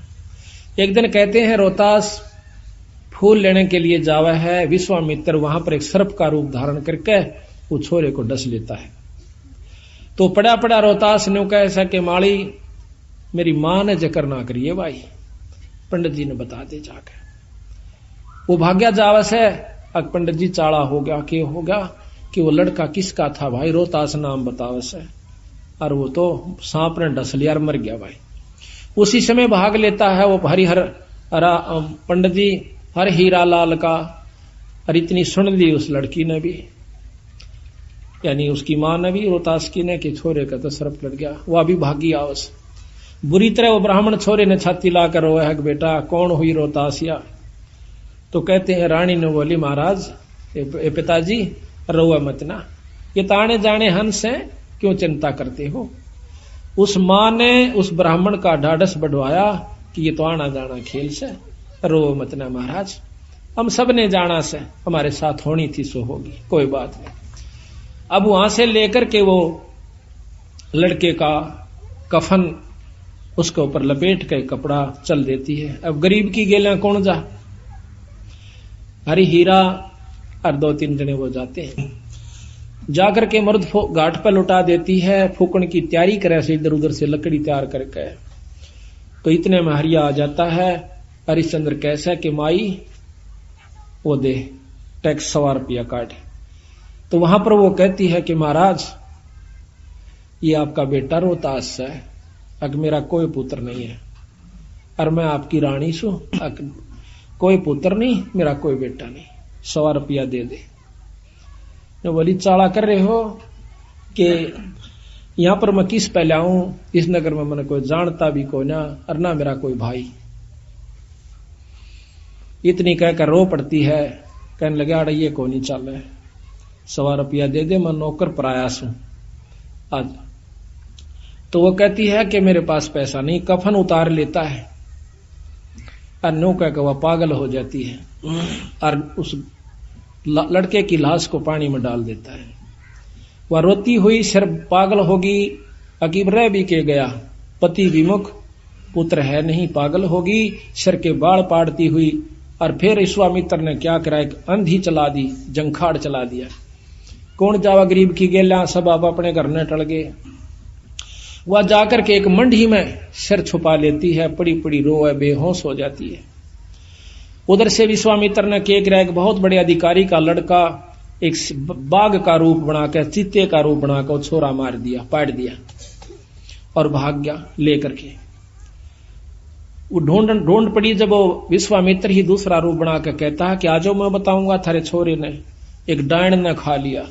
एक दिन कहते हैं रोहतास फूल लेने के लिए जावा है, विश्वामित्र वहां पर एक सर्प का रूप धारण करके वो छोरे को डस लेता है। तो पड़ा पड़ा रोहतास ने कहा ऐसा कि माली मेरी मां ने जिक्र ना करिए भाई, पंडित जी ने बता दे जाकर। वो भाग्या जावस है। अब पंडित जी चाड़ा हो गया, के हो गया कि वो लड़का किसका था भाई, रोहतास नाम बतावस है, और वो तो सांप ने डस लिया और मर गया भाई। उसी समय भाग लेता है वो हरिहर पंडित जी हर हीरा लाल का, और इतनी सुन ली उस लड़की ने भी, यानी उसकी मां ने भी, रोहतास की ने, कि छोरे का तो सर्प लड़ गया। वह भी भागी आवस। बुरी तरह वो ब्राह्मण छोरे ने छाती लाकर रोया है, बेटा कौन हुई रोहतासिया। तो कहते हैं रानी ने बोली महाराज पिताजी रोआ मत ना, ये ताने जाने हंस हैं, क्यों चिंता करते हो। उस मां ने उस ब्राह्मण का ढाढ़स बढ़वाया कि ये तो आना जाना खेल से, रो मत ना महाराज, हम सब ने जाना से, हमारे साथ होनी थी सो होगी, कोई बात नहीं। अब वहां से लेकर के वो लड़के का कफन उसके ऊपर लपेट के कपड़ा चल देती है। अब गरीब की गेला कौन जा, हरी हीरा और 2-3 जने वो जाते हैं। जाकर के मर्द घाट पर लुटा देती है, फूकण की तैयारी करे से इधर उधर से लकड़ी तैयार करके। तो इतने में हरिया आ जाता है। हरिश्चंद्र कैसा कि माई वो दे टैक्स 100 रुपया काट। तो वहां पर वो कहती है कि महाराज ये आपका बेटा रोहतास है, अग मेरा कोई पुत्र नहीं है, और मैं आपकी रानी सू, कोई पुत्र नहीं, मेरा कोई बेटा नहीं, 100 रुपया दे दे। बोली चाला कर रहे हो कि यहां पर मैं किस पहले आऊं, इस नगर में मैंने कोई जानता भी को ना, और ना मेरा कोई भाई। इतनी कहकर रो पड़ती है। कहने लगे अड़ ये को नहीं चल रहा, 100 रुपया दे दे, मैं नौकर प्रयास हूं आज। तो वो कहती है कि मेरे पास पैसा नहीं। कफन उतार लेता है और नो कहकर वह पागल हो जाती है और उस लड़के की लाश को पानी में डाल देता है। वह रोती हुई सिर पागल होगी, अकीब रह भी के गया, पति विमुख, पुत्र है नहीं, पागल होगी, सिर के बाल पाड़ती हुई। और फिर विश्वामित्र ने क्या करा, एक अंधी चला दी, जंखाड़ चला दिया। कौन जावा गरीब की गेला, सब आप अपने घर न टल गए। वह जाकर के एक मंडी में सिर छुपा लेती है, पड़ी पड़ी रोए, बेहोश हो जाती है। उधर से विश्वामित्र ने केक रहा, एक बहुत बड़े अधिकारी का लड़का एक बाघ का रूप बनाकर, चीते का रूप बनाकर छोरा मार दिया, पाट दिया और भाग गया लेकर के। वो ढूंढ पड़ी, जब वो विश्वामित्र ही दूसरा रूप बनाकर कहता है कि आजो मैं बताऊंगा थारे छोरे ने एक डायन ने खा लिया।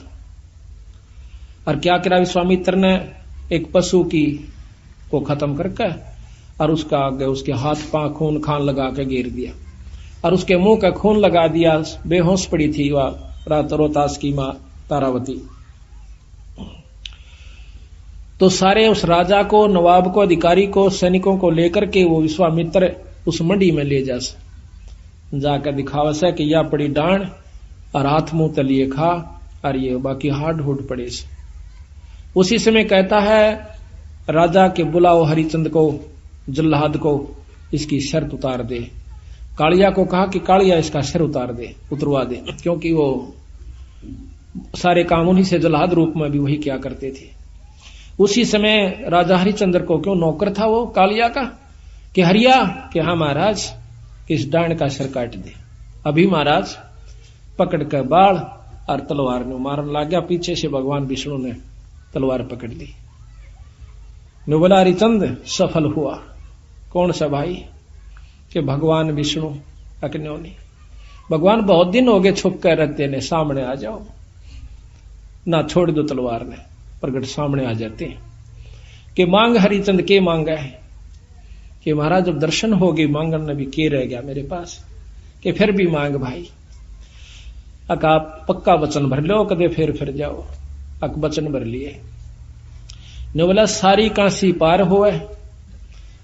और क्या करा विश्वामित्र ने, एक पशु की को खत्म करके और उसका आगे उसके हाथ पांव खून खान लगा के गिर दिया और उसके मुंह का खून लगा दिया। बेहोश पड़ी थी वह रोहतास की मां तारावती। तो सारे उस राजा को, नवाब को, अधिकारी को, सैनिकों को लेकर के वो विश्वामित्र उस मंडी में ले जाकर दिखावा से कि यह पड़ी डांड और हाथ मुंह तलिए खा और ये बाकी हाड हुड पड़े से। उसी समय कहता है राजा के बुलाओ हरिचंद को, जल्लाद को, इसकी शर्त उतार दे। कालिया को कहा कि कालिया इसका सिर उतरवा दे, क्योंकि वो सारे काम उन्हीं से जल्लाद रूप में भी वही क्या करते थे। उसी समय राजा हरिचंद्र को, क्यों नौकर था वो कालिया का, कि हरिया कि हाँ महाराज इस डांड का सिर काट दे। अभी महाराज पकड़ कर बाढ़ और तलवार ने मारने लग गया। पीछे से भगवान विष्णु ने तलवार पकड़ ली। ने बोला हरिचंद सफल हुआ। कौन सा भाई? कि भगवान विष्णु अग्नि। भगवान बहुत दिन हो गए छुप कर रहते ने, सामने आ जाओ ना, छोड़ दो तलवार ने। प्रगट सामने आ जाते हैं कि मांग हरिचंद के मांगा है। कि महाराज जब दर्शन हो गए मांगन ने भी के रह गया मेरे पास, कि फिर भी मांग भाई। अक आप पक्का वचन भर लो, कदे फिर जाओ। अक वचन भर लिए। ने बोला सारी काशी पार होए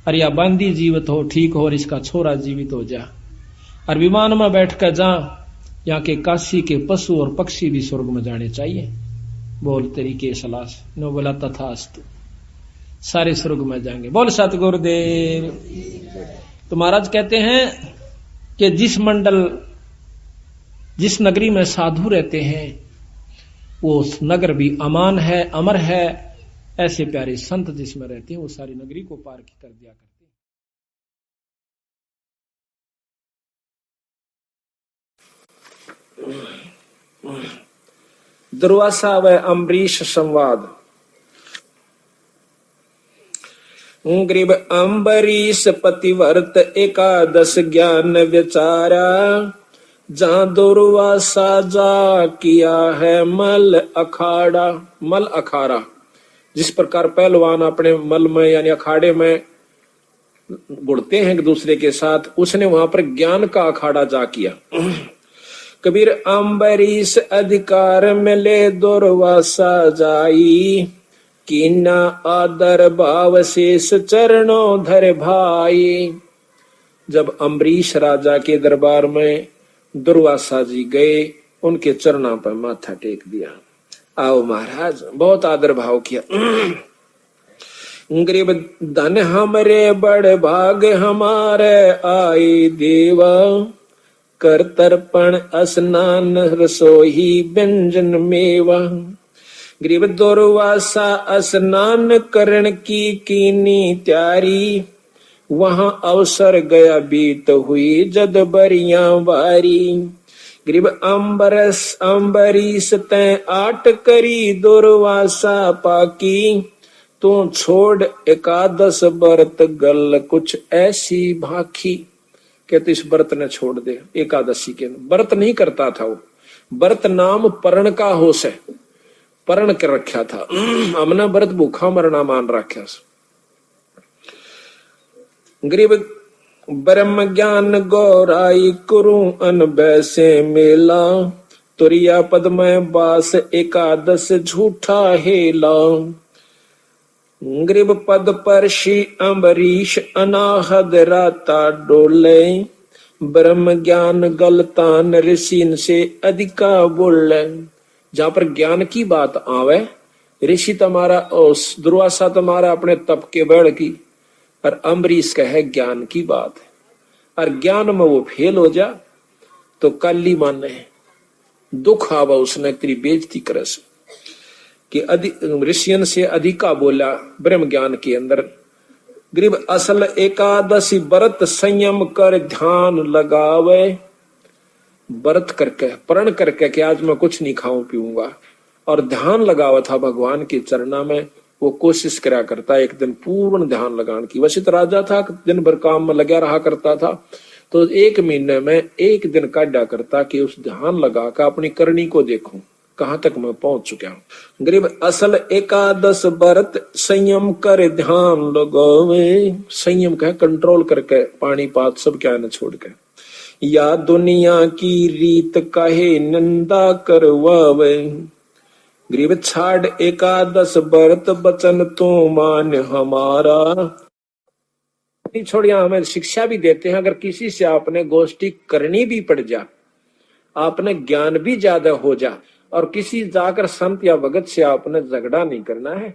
और या बांदी जीवित हो, ठीक हो, और इसका छोरा जीवित हो जा, और विमान में बैठ कर जा, यहाँ के काशी के पशु और पक्षी भी स्वर्ग में जाने चाहिए। बोल तेरी के सलाह से। ने बोला तथास्तु, सारे स्वर्ग में जाएंगे। बोल सतगुरुदेव। तो महाराज कहते हैं कि जिस नगरी में साधु रहते हैं वो उस नगर भी अमान है, अमर है। ऐसे प्यारे संत जिसमें रहते हैं वो सारी नगरी को पार कर दिया करते हैं। दुर्वासा व अम्बरीश संवाद। ग्रीब अम्बरीश पतिव्रत एकादश ज्ञान विचारा, जहां दुर्वासा जा किया है मल अखाड़ा। जिस प्रकार पहलवान अपने मल में यानी अखाड़े में गुड़ते हैं एक दूसरे के साथ, उसने वहां पर ज्ञान का अखाड़ा जा किया। कबीर अम्बरीश अधिकार मिले दुर्वासा जाई, कीना आदर भाव शेष चरणों धर भाई। जब अम्बरीश राजा के दरबार में दुर्वासा जी गए, उनके चरणों पर माथा टेक दिया। आओ महाराज, बहुत आदर भाव किया। गरीब धन हमरे बड़ भाग हमारे आए देवा, कर तर्पण स्नान रसोई व्यंजन मेवा। गरीब दुर्वासा स्नान करण की कीनी त्यारी, वहां अवसर गया बीत हुई जद बरिया बारी। गरीब अम्बरीश तै आट करी दुर्वासा पाकी, तू छोड़ एकादश व्रत गल कुछ ऐसी भाखी। कहते इस व्रत ने छोड़ दे। एकादशी के व्रत नहीं करता था वो, व्रत नाम परण का होश है, परण कर रखा था। हमने व्रत भूखा मरना मान रखा। गरीब ब्रह्म ज्ञान गौराई कुरु अनबय से मेला, तुरिया पद में बास एकादश झूठा हेला। गरीब पद पर श्री अम्बरीश अनाहद राता डोले, ब्रह्म ज्ञान गलतान ऋषि से अधिका बोले। जहां पर ज्ञान की बात आवे, ऋषि तुम्हारा और दुर्वासा तुम्हारा अपने तप के बढ़ की, और अम्बरीश का है ज्ञान की बात है। और ज्ञान में वो फेल हो जा तो काली माने दुख आवा, उसने तेरी बेइज्जती करे से कि ऋषियन से अधिका बोला ब्रह्म ज्ञान के अंदर। गरीब असल एकादशी व्रत संयम कर ध्यान लगावे, व्रत करके प्रण करके कि आज मैं कुछ नहीं खाऊं पीऊंगा, और ध्यान लगावा था भगवान के चरणा में। वो कोशिश करा करता एक दिन पूर्ण ध्यान लगाने की। वैसे तो राजा था, दिन भर काम में लगा रहा करता था, तो एक महीने में एक दिन काढ़ा करता कि उस ध्यान लगा कर अपनी करनी को देखूं कहां तक मैं पहुंच चुका हूं। गरीब असल एकादश व्रत संयम कर ध्यान लगावे, संयम कह कंट्रोल करके पानी पात सब क्या न छोड़ के, या दुनिया की रीत काहे निंदा करवावे। गरीब छाड़ एकादश व्रत बचन तो मान हमारा, नहीं छोड़िया हमें शिक्षा भी देते हैं, अगर किसी से आपने गोष्ठी करनी भी पड़ जा, आपने ज्ञान भी ज्यादा हो जा, और किसी जाकर संत या भगत से आपने झगड़ा नहीं करना है,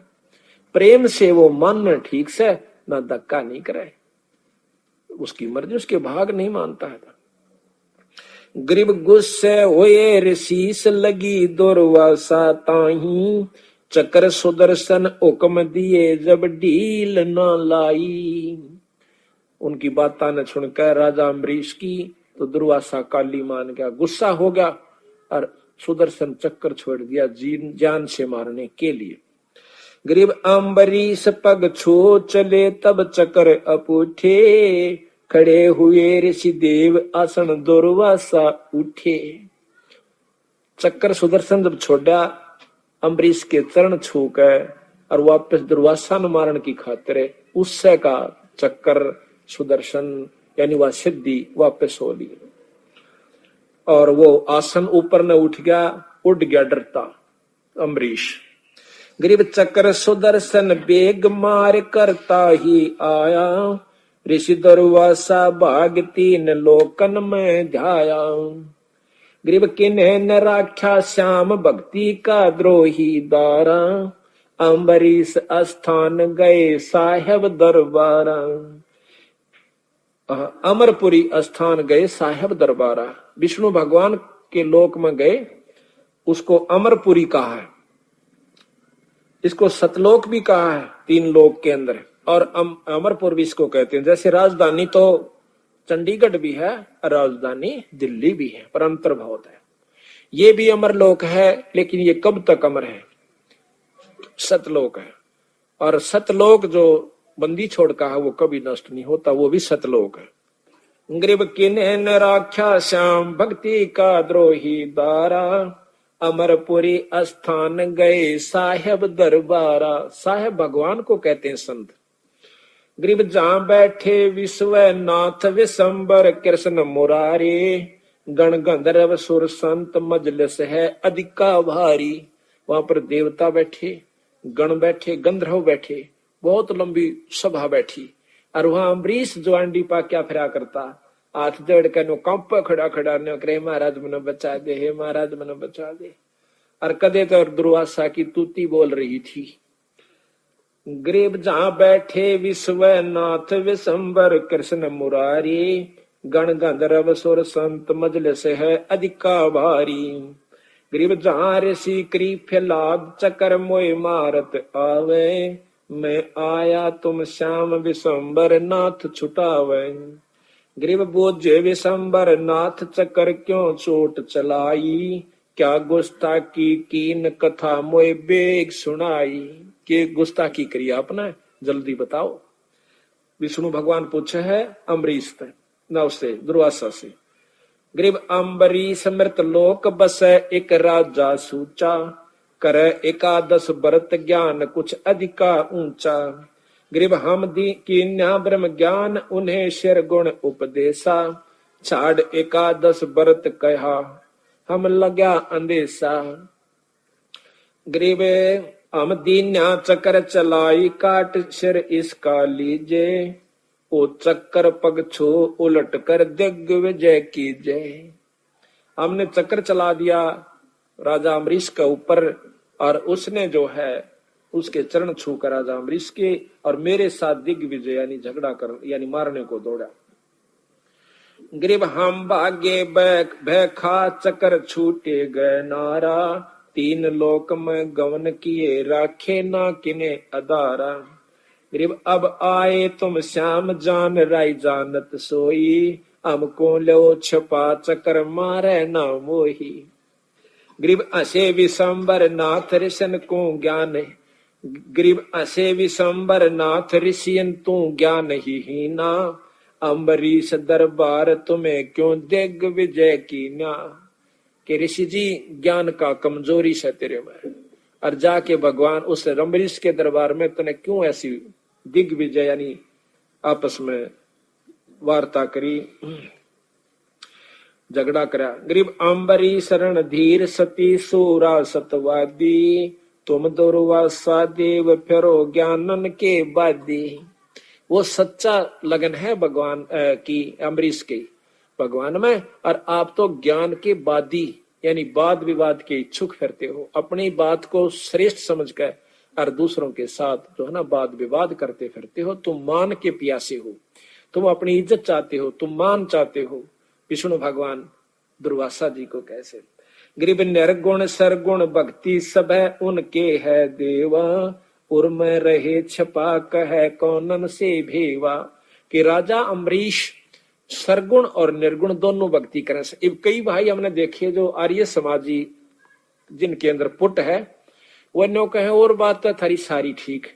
प्रेम से वो मानना ठीक से, ना धक्का नहीं करे, उसकी मर्जी उसके भाग नहीं मानता है। गरीब गुस्से होए ऋषिस लगी दुर्वासा ताही, चक्र सुदर्शन हुक्म दिए जब ढील न लाई। उनकी बात न सुनकर राजा अम्बरीश की तो दुर्वासा काली मान गया, गुस्सा हो गया और सुदर्शन चक्कर छोड़ दिया जान से मारने के लिए। गरीब अम्बरीश पग छो चले तब चक्र अपूठे, खड़े हुए ऋषि देव आसन दुर्वासा उठे। चक्कर सुदर्शन जब छोड़ा अम्बरीश के चरण छू कर और वापस दुर्वासा न मारने की खातिर उससे का चक्कर सुदर्शन यानी वह सिद्धि वापस हो ली, और वो आसन ऊपर न उठ गया, उड़ गया डरता अम्बरीश। गरीब चक्र सुदर्शन बेग मार करता ही आया, ऋषि दुर्वासा भाग तीन लोकन में ध्याया। गरीब किन्हे न राख्या श्याम भक्ति का द्रोही दारा, अम्बरीश स्थान गए साहेब दरबारा। अमरपुरी स्थान गए साहेब दरबारा, विष्णु भगवान के लोक में गए, उसको अमरपुरी कहा है, इसको सतलोक भी कहा है तीन लोक के अंदर, और अमरपुर भी इसको कहते हैं। जैसे राजधानी तो चंडीगढ़ भी है, राजधानी दिल्ली भी है, पर अंतर बहुत है। ये भी अमरलोक है, लेकिन ये कब तक अमर है, सतलोक है, और सतलोक जो बंदी छोड़ का है वो कभी नष्ट नहीं होता, वो भी सतलोक है। गरीब किन्हे न राख्या श्याम भक्ति का द्रोही दारा, अमरपुरी स्थान गए साहेब दरबारा। साहेब भगवान को कहते हैं संत। गरीब जहां बैठे विश्वनाथ विशंबर कृष्ण मुरारी, गण गंधर्व सुर संत मजलिस है अधिका भारी। वहां पर देवता बैठे, गण बैठे, गंधर्व बैठे, बहुत लंबी सभा बैठी, और वहां अम्बरीश जो अंडी पा क्या फिरा करता, हाथ जोड़ कर नो कंप खड़ा खड़ा न करे, महाराज मनो बचा दे, हे महाराज मनो बचा दे। और कदे तो दुर्वासा की तूती बोल रही थी। गरीब जहां बैठे विश्वनाथ विशंबर कृष्ण मुरारी, गण गंधर्व सुर संत मजलिस है अधिका भारी। गरीब जहां ऋषि करी फैलाद चक्कर मोय मारत आवे, मैं आया तुम श्याम विशंबर नाथ छुटावे। गरीब बोझे विशंबर नाथ चक्कर क्यों चोट चलाई, क्या गुस्ताखी कीन कथा मोय बेग सुनाई। के गुस्ताखी करी आपने, जल्दी बताओ। विष्णु भगवान पूछे है अम्बरीश नव से दुर्वासा से। गरीब अम्बरीश मृत लोक बसे एक राजा सूचा, कर एकादश व्रत ज्ञान कुछ अधिका ऊंचा। गरीब हम दी कीन्या ब्रह्म ज्ञान उन्हें शिर गुण उपदेशा, छाड़ एकादश व्रत कहा हम लग्या अंदेशा। गरीब हम दीन्या चक्कर चलाई काट सिर इसका लीजे, ओ चक्कर पग छो उलट कर दिग्विजय कीजे। हमने चक्कर चला दिया राजा अम्बरीश के ऊपर, और उसने जो है उसके चरण छूकर राजा अम्बरीश के और मेरे साथ दिग्विजय यानी झगड़ा कर यानी मारने को दौड़ा। गरीब हम भागे भैखा चक्कर छूटे गए नारा, तीन लोक में गवन किए राखे ना किने अदारा। गरीब अब आए तुम श्याम जान राय जानत सोई, हमको लो छपा चक्कर मारे ना मोही। गरीब असे विशंबर नाथ ऋषियन को ज्ञान, गरीब असे विशंबर नाथ ऋषियन तू ज्ञान ही हीना, अम्बरीश दरबार तुम्हें क्यों दिग्विजय कीन्या। कि ऋषि जी ज्ञान का कमजोरी से तेरे में, और जाके भगवान उस अम्बरीश के दरबार में तूने क्यों ऐसी दिग्विजय यानी आपस में वार्ता करी, झगड़ा करा। गरीब अम्बरीश शरण धीर सती सूरा सतवादी, तुम दुर्वासा देव फिरो ज्ञानन के बादी। वो सच्चा लगन है भगवान की अम्बरीश की भगवान में, और आप तो ज्ञान के बादी यानी वाद विवाद के इच्छुक फिरते हो। अपनी बात को श्रेष्ठ समझकर और दूसरों के साथ जो है ना वाद विवाद करते फिरते हो। तुम मान के प्यासे हो, तुम अपनी इज्जत चाहते हो, तुम मान चाहते हो। विष्णु भगवान दुर्वासा जी को कैसे गरीब निर्गुण सरगुण भक्ति सब है उनके है देवा, उर्म रहे छपा कहे कौनन से भेवा। कि राजा अम्बरीश सरगुण और निर्गुण दोनों भक्ति करें। कई भाई हमने देखे जो आर्य समाजी जिनके अंदर पुट है, वो नो कहे और बात है थारी सारी ठीक,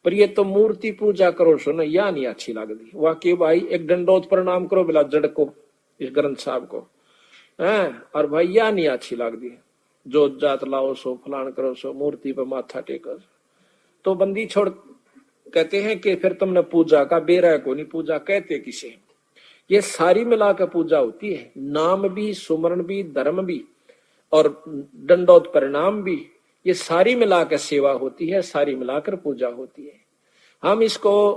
पर ये तो मूर्ति पूजा करो सो ना या नहीं अच्छी लगती। वाकई भाई एक दंडोत प्रणाम करो बिला जड़ को, इस ग्रंथ साहब को है, और भाई या नहीं अच्छी लगती। जो जात लाओ सो फलान करो सो मूर्ति पर माथा टेको, तो बंदी छोड़ कहते हैं कि फिर तुमने पूजा का बेरा को नहीं पूजा कहते किसे। ये सारी मिलाकर पूजा होती है, नाम भी सुमरण भी धर्म भी और दंडोत परिणाम भी, ये सारी मिलाकर सेवा होती है, सारी मिलाकर पूजा होती है। हम इसको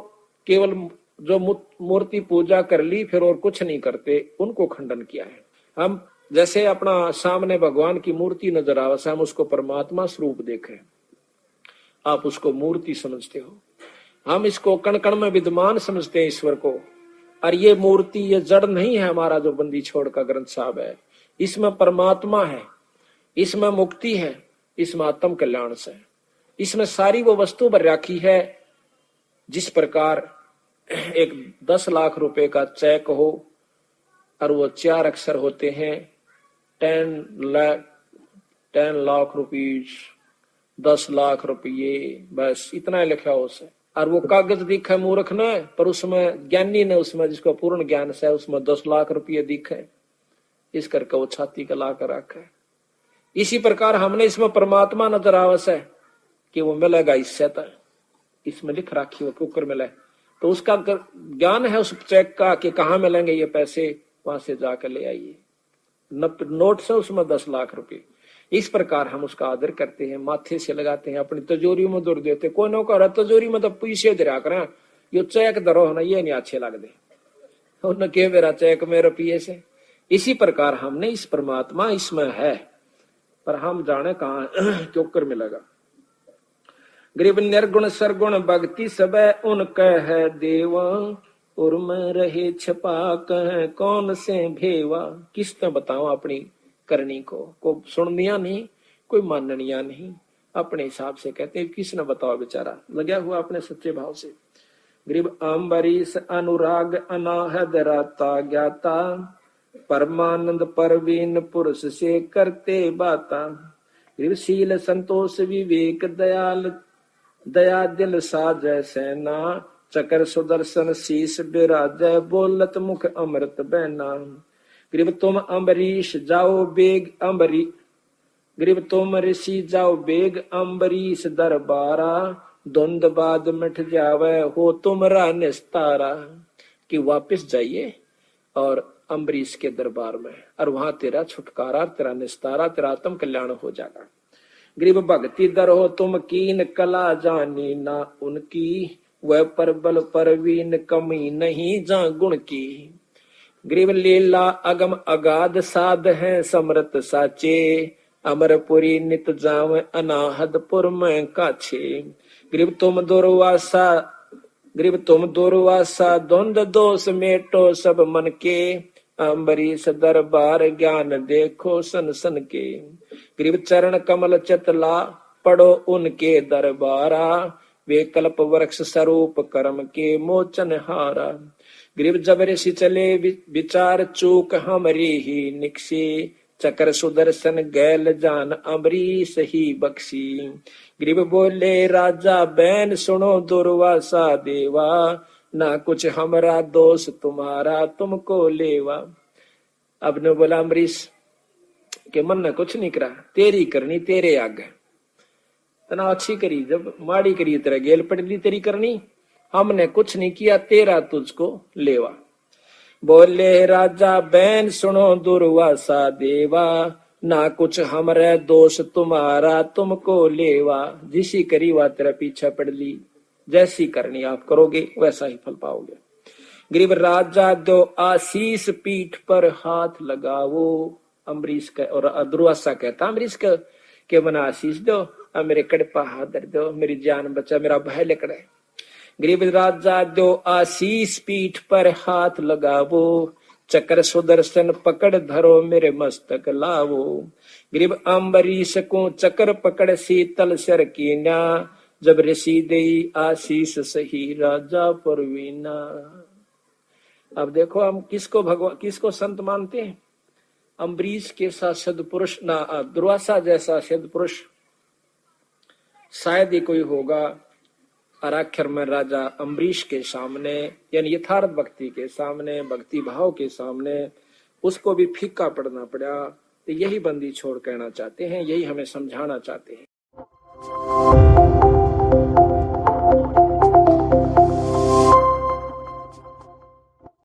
केवल जो मूर्ति पूजा कर ली फिर और कुछ नहीं करते, उनको खंडन किया है। हम जैसे अपना सामने भगवान की मूर्ति नजर आवे से हम उसको परमात्मा स्वरूप देखें, आप उसको मूर्ति समझते हो। हम इसको कण कण में विद्यमान समझते हैं ईश्वर को, और ये मूर्ति ये जड़ नहीं है। हमारा जो बंदी छोड़ का ग्रंथ साहब है, इसमें परमात्मा है, इसमें मुक्ति है, इसमें आत्म कल्याण से, इसमें सारी वो वस्तु भर राखी है। जिस प्रकार एक 10 लाख रुपए का चेक हो और वो 4 अक्षर होते हैं, 10 लाख रुपीज, 10 लाख रुपये, बस इतना लिखा हो उसे, और वो कागज दिखे मूर्ख ने, पर उसमें ज्ञानी ने, उसमें जिसको पूर्ण ज्ञान से उसमें 10 लाख रुपये दिखे, इस करके वो छाती का ला कर रखा है। इसी प्रकार हमने इसमें परमात्मा नजर आवस है कि वो मिलेगा इससे, तो इसमें लिख रखी वो कुकर मिले, तो उसका ज्ञान है उस चेक का कि कहाँ मिलेंगे ये पैसे, वहां से जाकर ले आइए। नोट से उसमें 10 लाख रुपए। इस प्रकार हम उसका आदर करते हैं, माथे से लगाते हैं, अपनी तिजोरी में दूर देते। कोई नो कर तिजोरी में तो पैसे दरा करें, यो चेक दरो ना, ये नहीं अच्छे लगते, उन्हें मेरा चेक मेरे रुपये से। इसी प्रकार हमने इस परमात्मा इसमें है, पर हम जाने कहाँ क्यों मिलेगा। गरीब निर्गुण सरगुण भक्ति सब उनका है देवा, उर्म रहे छपा कह कौन से भेवा। किसने बताओ अपनी करनी को सुननिया नहीं, कोई माननिया नहीं, अपने हिसाब से कहते हैं। किसने बताओ, बेचारा लगा हुआ अपने सच्चे भाव से। गरीब अम्बरीश अनुराग अनाहद राता ज्ञाता, परमानंद परवीन पुरुष से करते बाता। गरीब शील संतोष विवेक दयाल दया दिल साजय सेना, चकर सुदर्शन शीश बिराजय बोलत मुख अमृत बैना। गरीब तुम अम्बरीश जाओ बेग अम्बरी, गरीब तुम ऋषि जाओ बेग अम्बरीश दरबारा, द्वंद बाद मिट जावे हो तुमरा निस्तारा। कि वापिस जाइए और अम्बरीश के दरबार में, और वहां तेरा छुटकारा, तेरा निस्तारा, तेरा आत्म कल्याण हो जाएगा। गरीब भक्ति दर हो तुम कीन कला जानी ना उनकी, वह परबल परवीन कमी नहीं जा गुण की। गरीब लीला अगम अगाध साध है समृत साचे, अमरपुरी नित जाव अनाहदपुर में काछे। गरीब तुम दुर्वासा द्वंद दोष मेटो सब मन के, अम्बरीश दरबार ज्ञान देखो सन सन के। गरीब चरण कमल चतला पढ़ो उनके दरबारा, वे कल्प वृक्ष स्वरूप कर्म के मोचन हारा। गरीब जब ऋषि चले विचार चूक हमरी ही निकसी, चकर सुदर्शन गैल जान अम्बरीश ही बख्शी। गरीब बोले राजा बैन सुनो दुर्वासा देवा, ना कुछ हमारा दोष तुम्हारा तुमको लेवा। अब ने बोला अम्बरीश के मन ने कुछ नहीं करा, तेरी करनी तेरे आगे, तना अच्छी करी जब माड़ी करी तेरा गेल पड़ली तेरी करनी, हमने कुछ नहीं किया तेरा तुझको लेवा। बोले राजा बैन सुनो दुर्वासा देवा, ना कुछ हमरे दोष तुम्हारा तुमको लेवा। जिसी करी वा तेरा पीछा पड़ ली, जैसी करनी आप करोगे वैसा ही फल पाओगे। गरीब राजा दो आशीष पीठ पर हाथ लगाओ। अम्बरीश का और दुर्वासा कहता अम्बरीश के मना आशीष दो और मेरे कड़पा हाथ धर दो, मेरी जान बचा, मेरा भय लकड़े। गरीब राजा दो आशीष पीठ पर हाथ लगावो, चक्र सुदर्शन पकड़ धरो मेरे मस्तक लावो। गरीब अम्बरीश को चक्र पकड़ शीतल सर कीना, जब ऋषि दई आशीष सही राजा परवीना। अब देखो हम किसको भगवान किसको संत मानते हैं? अम्बरीश के साथ सदपुरुष ना दुर्वासा जैसा सदपुरुष शायद ही कोई होगा। आराक्षर में राजा अम्बरीश के सामने यानी यथार्थ भक्ति के सामने, भक्ति भाव के सामने उसको भी फीका पड़ना पड़ा। तो यही बंदी छोड़ कहना चाहते हैं, यही हमें समझाना चाहते हैं।